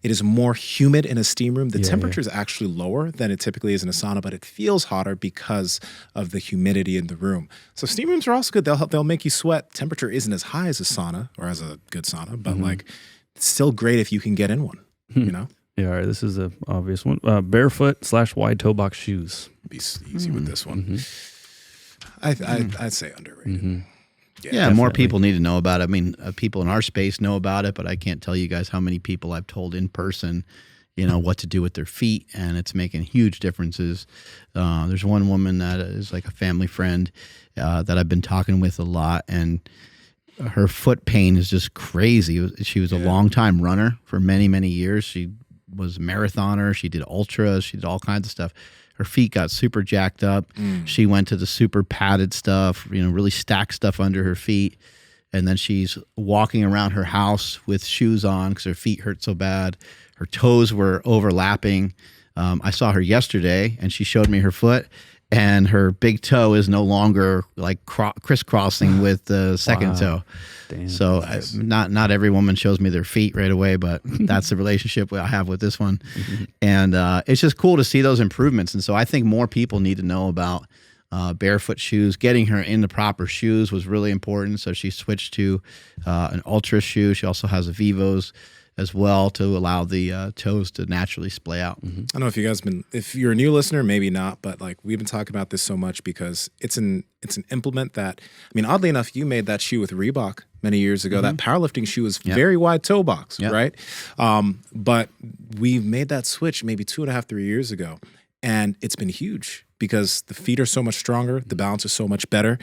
it is more humid in a steam room. The temperature is actually lower than it typically is in a sauna, but it feels hotter because of the humidity in the room. So steam rooms are also good. They'll make you sweat. Temperature isn't as high as a sauna or as a good sauna, but like it's still great if you can get in one. Yeah, all right, this is an obvious one. Barefoot/wide toe box shoes. Be easy with this one. I'd say underrated. Yeah, more people need to know about it. I mean, people in our space know about it, but I can't tell you guys how many people I've told in person, what to do with their feet, and it's making huge differences. There's one woman that is like a family friend that I've been talking with a lot, and her foot pain is just crazy. She was a long-time runner for many, many years. She was a marathoner. She did ultras. She did all kinds of stuff. Her feet got super jacked up. She went to the super padded stuff, really stacked stuff under her feet. And then she's walking around her house with shoes on because her feet hurt so bad. Her toes were overlapping. I saw her yesterday, and she showed me her foot, and her big toe is no longer like crisscrossing with the second toe. Damn, so nice. Not every woman shows me their feet right away, but that's the relationship I have with this one. And it's just cool to see those improvements. And so I think more people need to know about barefoot shoes. Getting her in the proper shoes was really important. So she switched to an ultra shoe. She also has a Vivos as well to allow the toes to naturally splay out. I don't know if you guys if you're a new listener, maybe not, but like we've been talking about this so much because it's an implement that, I mean, oddly enough, you made that shoe with Reebok many years ago. That powerlifting shoe is very wide toe box, right? But we made that switch maybe 2.5, 3 years ago, and it's been huge because the feet are so much stronger, the balance is so much better.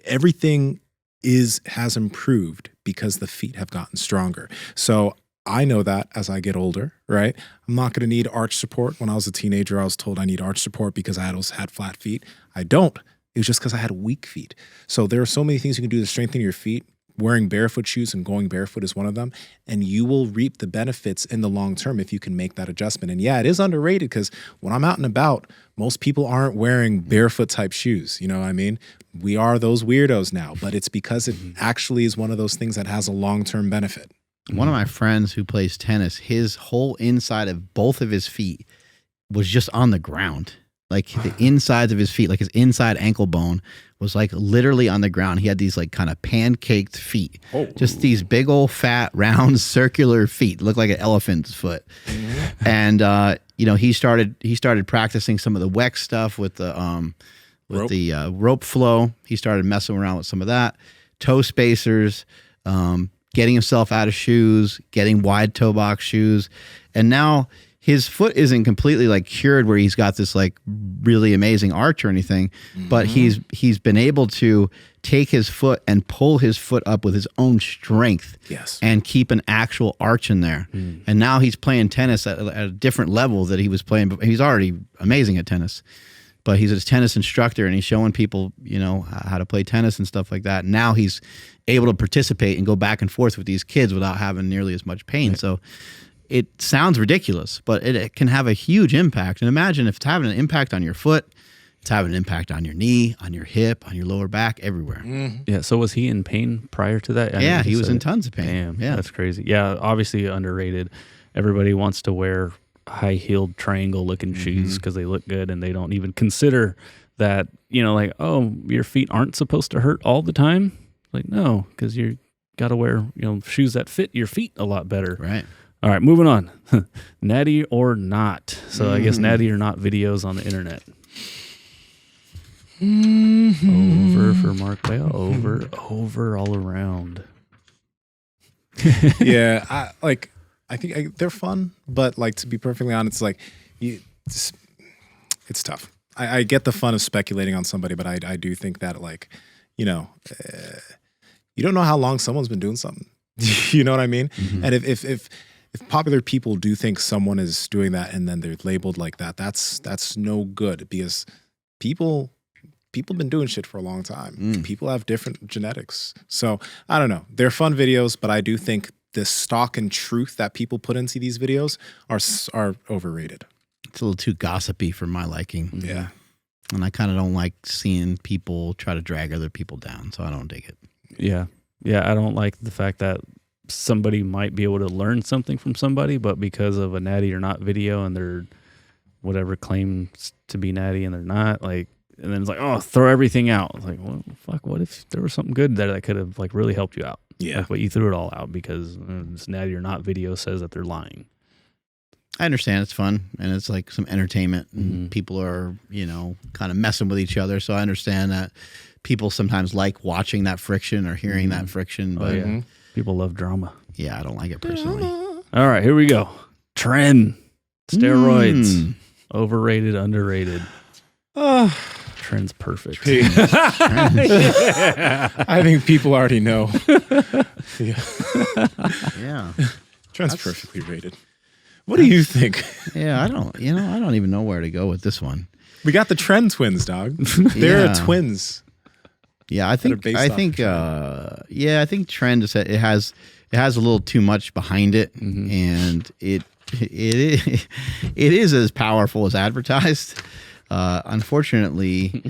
Everything has improved because the feet have gotten stronger. So I know that as I get older, right? I'm not going to need arch support. When I was a teenager, I was told I need arch support because I had flat feet. I don't. It was just because I had weak feet. So there are so many things you can do to strengthen your feet. Wearing barefoot shoes and going barefoot is one of them. And you will reap the benefits in the long term if you can make that adjustment. And yeah, it is underrated because when I'm out and about, most people aren't wearing barefoot type shoes. You know what I mean? We are those weirdos now, but it's because it actually is one of those things that has a long-term benefit. One of my friends who plays tennis, his whole inside of both of his feet was just on the ground. Like the insides of his feet, like his inside ankle bone was like literally on the ground. He had these like kind of pancaked feet, just these big old fat round circular feet, looked like an elephant's foot. And he started practicing some of the WEX stuff with the rope flow. He started messing around with some of that, toe spacers, getting himself out of shoes, getting wide toe box shoes, and now his foot isn't completely like cured where he's got this like really amazing arch or anything, but he's been able to take his foot and pull his foot up with his own strength and keep an actual arch in there. And now he's playing tennis at a different level that he was playing. But he's already amazing at tennis, but he's a tennis instructor and he's showing people, how to play tennis and stuff like that. Now he's able to participate and go back and forth with these kids without having nearly as much pain. Right. So it sounds ridiculous, but it can have a huge impact. And imagine if it's having an impact on your foot, it's having an impact on your knee, on your hip, on your lower back, everywhere. Yeah. So was he in pain prior to that? Yeah, he was in tons of pain. Damn, yeah, that's crazy. Yeah, obviously underrated. Everybody wants to wear high-heeled triangle-looking shoes because they look good, and they don't even consider that, like, oh, your feet aren't supposed to hurt all the time. Like, no, because you got to wear, shoes that fit your feet a lot better. Right. All right, moving on. Natty or not. So I guess natty or not videos on the internet. Over for Mark Bale. Over all around. Yeah, I think they're fun, but like, to be perfectly honest, like it's tough. I get the fun of speculating on somebody, but I do think that, like, you don't know how long someone's been doing something. You know what I mean? Mm-hmm. And if popular people do think someone is doing that and then they're labeled like that, that's no good, because people have been doing shit for a long time. People have different genetics. So I don't know. They're fun videos, but I do think the stock and truth that people put into these videos are overrated. It's a little too gossipy for my liking. Yeah. And I kind of don't like seeing people try to drag other people down, so I don't dig it. Yeah. Yeah, I don't like the fact that somebody might be able to learn something from somebody, but because of a natty or not video and they're whatever claims to be natty and they're not, like, and then it's like, oh, throw everything out. It's like, well, fuck, what if there was something good there that could have, like, really helped you out? Yeah. Like, but you threw it all out because this natty or not video says that they're lying. I understand it's fun and it's like some entertainment and people are, kind of messing with each other. So I understand that people sometimes like watching that friction or hearing that friction. But yeah. People love drama. yeah, I don't like it personally. All right, here we go. Tren. Steroids. Overrated, underrated. Tren's perfect. I think people already know. Yeah. Yeah. Trent's perfectly rated. What do you think? Yeah, I don't even know where to go with this one. We got the Tren twins, dog. They're Yeah. twins. Yeah, I think Trend is it has a little too much behind it, and it is as powerful as advertised. Unfortunately,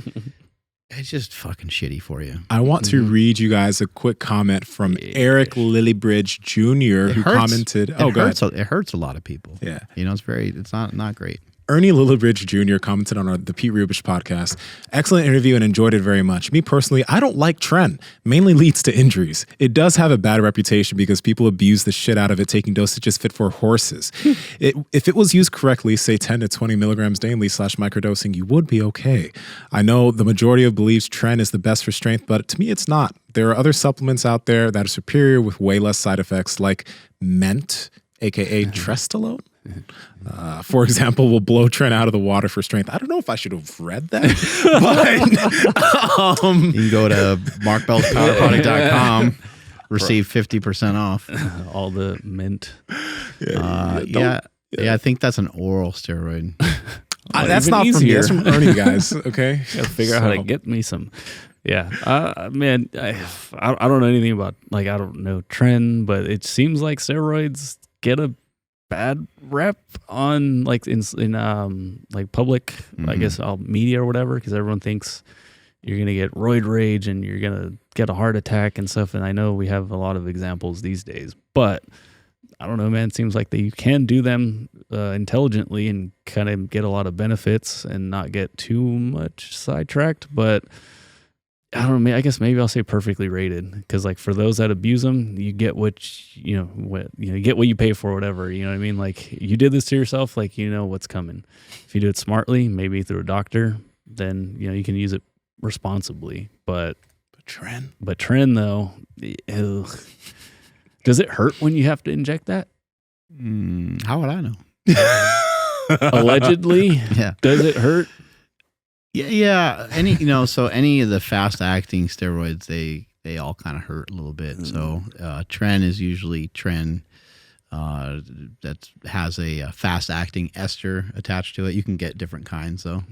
it's just fucking shitty for you. I want to read you guys a quick comment from Eric Lillybridge Jr., who commented. It hurts a lot of people. Yeah. It's not great. Ernie Lillybridge Jr. commented on the Pete Rubish podcast. Excellent interview and enjoyed it very much. Me personally, I don't like Tren. Mainly leads to injuries. It does have a bad reputation because people abuse the shit out of it, taking dosages fit for horses. If it was used correctly, say 10 to 20 milligrams daily / microdosing, you would be okay. I know the majority of believes Tren is the best for strength, but to me, it's not. There are other supplements out there that are superior with way less side effects, like Ment, aka Trestolone. For example, will blow Tren out of the water for strength. I don't know if I should have read that, but you can go to markbellspowerproduct.com, receive 50% off. All the mint. I think that's an oral steroid. That's not from me. That's from Ernie, guys. Okay, gotta figure out how to get me some. Yeah, man, I don't know anything about, like, I don't know Tren, but it seems like steroids get a bad rep on, like, in like public, I guess, media or whatever, because everyone thinks you're gonna get roid rage and you're gonna get a heart attack and stuff. And I know we have a lot of examples these days, but I don't know, man. It seems like that you can do them intelligently and kind of get a lot of benefits and not get too much sidetracked. But I don't know. I guess maybe I'll say perfectly rated, because, like, for those that abuse them, you get you get what you pay for, whatever. You know what I mean? Like, you did this to yourself, like, you know what's coming. If you do it smartly, maybe through a doctor, then you can use it responsibly. But Tren though, ew. Does it hurt when you have to inject that? How would I know? Allegedly, yeah. Does it hurt? Yeah. Any of the fast acting steroids, they all kind of hurt a little bit. So Tren is usually Tren that has a fast acting ester attached to it. You can get different kinds though.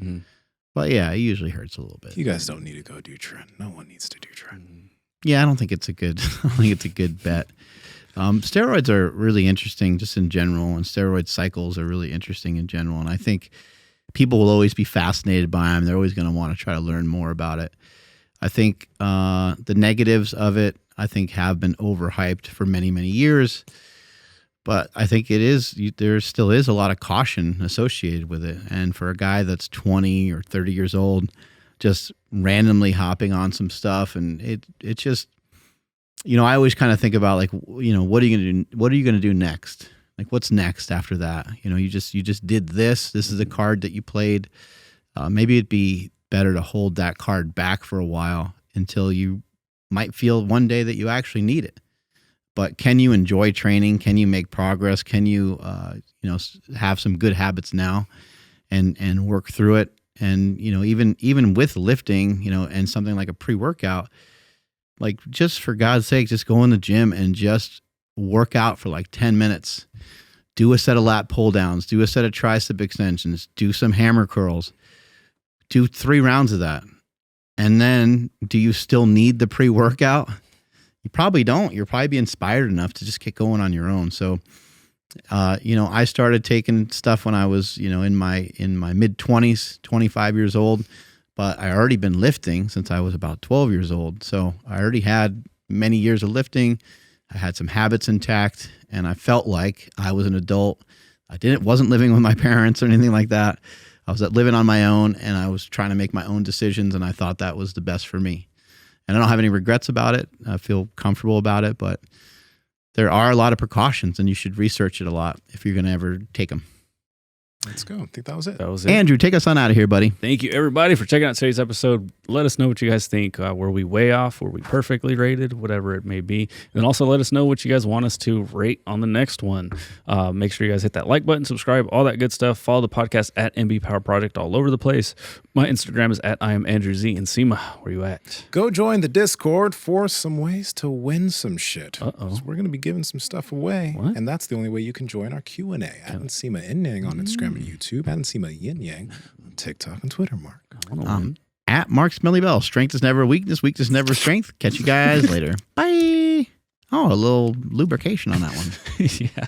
But yeah, it usually hurts a little bit. You guys don't need to go do Tren. No one needs to do Tren. Yeah, I don't think it's a good bet. Steroids are really interesting just in general, and steroid cycles are really interesting in general. And I think people will always be fascinated by them. They're always going to want to try to learn more about it. I think the negatives of it, have been overhyped for many, many years. But I think there still is a lot of caution associated with it. And for a guy that's 20 or 30 years old, just randomly hopping on some stuff, and it just, I always kind of think about, like, what are you going to do? What are you going to do next? Like, what's next after that? You just did this. This is a card that you played. Maybe it'd be better to hold that card back for a while until you might feel one day that you actually need it. But can you enjoy training? Can you make progress? Can you, have some good habits now and work through it? And, even with lifting, and something like a pre-workout, like just for God's sake, just go in the gym and just work out for like 10 minutes. Do a set of lat pull downs, do a set of tricep extensions, do some hammer curls, do 3 rounds of that. And then do you still need the pre-workout? You probably don't. You'll probably be inspired enough to just get going on your own. So, I started taking stuff when I was, in my mid 20s, 25 years old, but I already been lifting since I was about 12 years old. So I already had many years of lifting. I had some habits intact, and I felt like I was an adult. Wasn't living with my parents or anything like that. I was living on my own, and I was trying to make my own decisions, and I thought that was the best for me. And I don't have any regrets about it. I feel comfortable about it, but there are a lot of precautions, and you should research it a lot if you're going to ever take them. Let's go. I think that was it. Andrew, take us on out of here, buddy. Thank you, everybody, for checking out today's episode. Let us know what you guys think. Were we way off? Were we perfectly rated? Whatever it may be. And also let us know what you guys want us to rate on the next one. Make sure you guys hit that like button, subscribe, all that good stuff. Follow the podcast at MB Power Project all over the place. My Instagram is at I am Andrew Z. Nsima, where you at? Go join the Discord for some ways to win some shit. Uh-oh. So we're going to be giving some stuff away. What? And that's the only way you can join our Q&A at Nsima Inyang on Instagram and YouTube, at Nsima Inyang on TikTok and Twitter, Mark. At Mark Smelly Bell. Strength is never weakness. Weakness never strength. Catch you guys later. Bye. Oh, a little lubrication on that one. Yeah.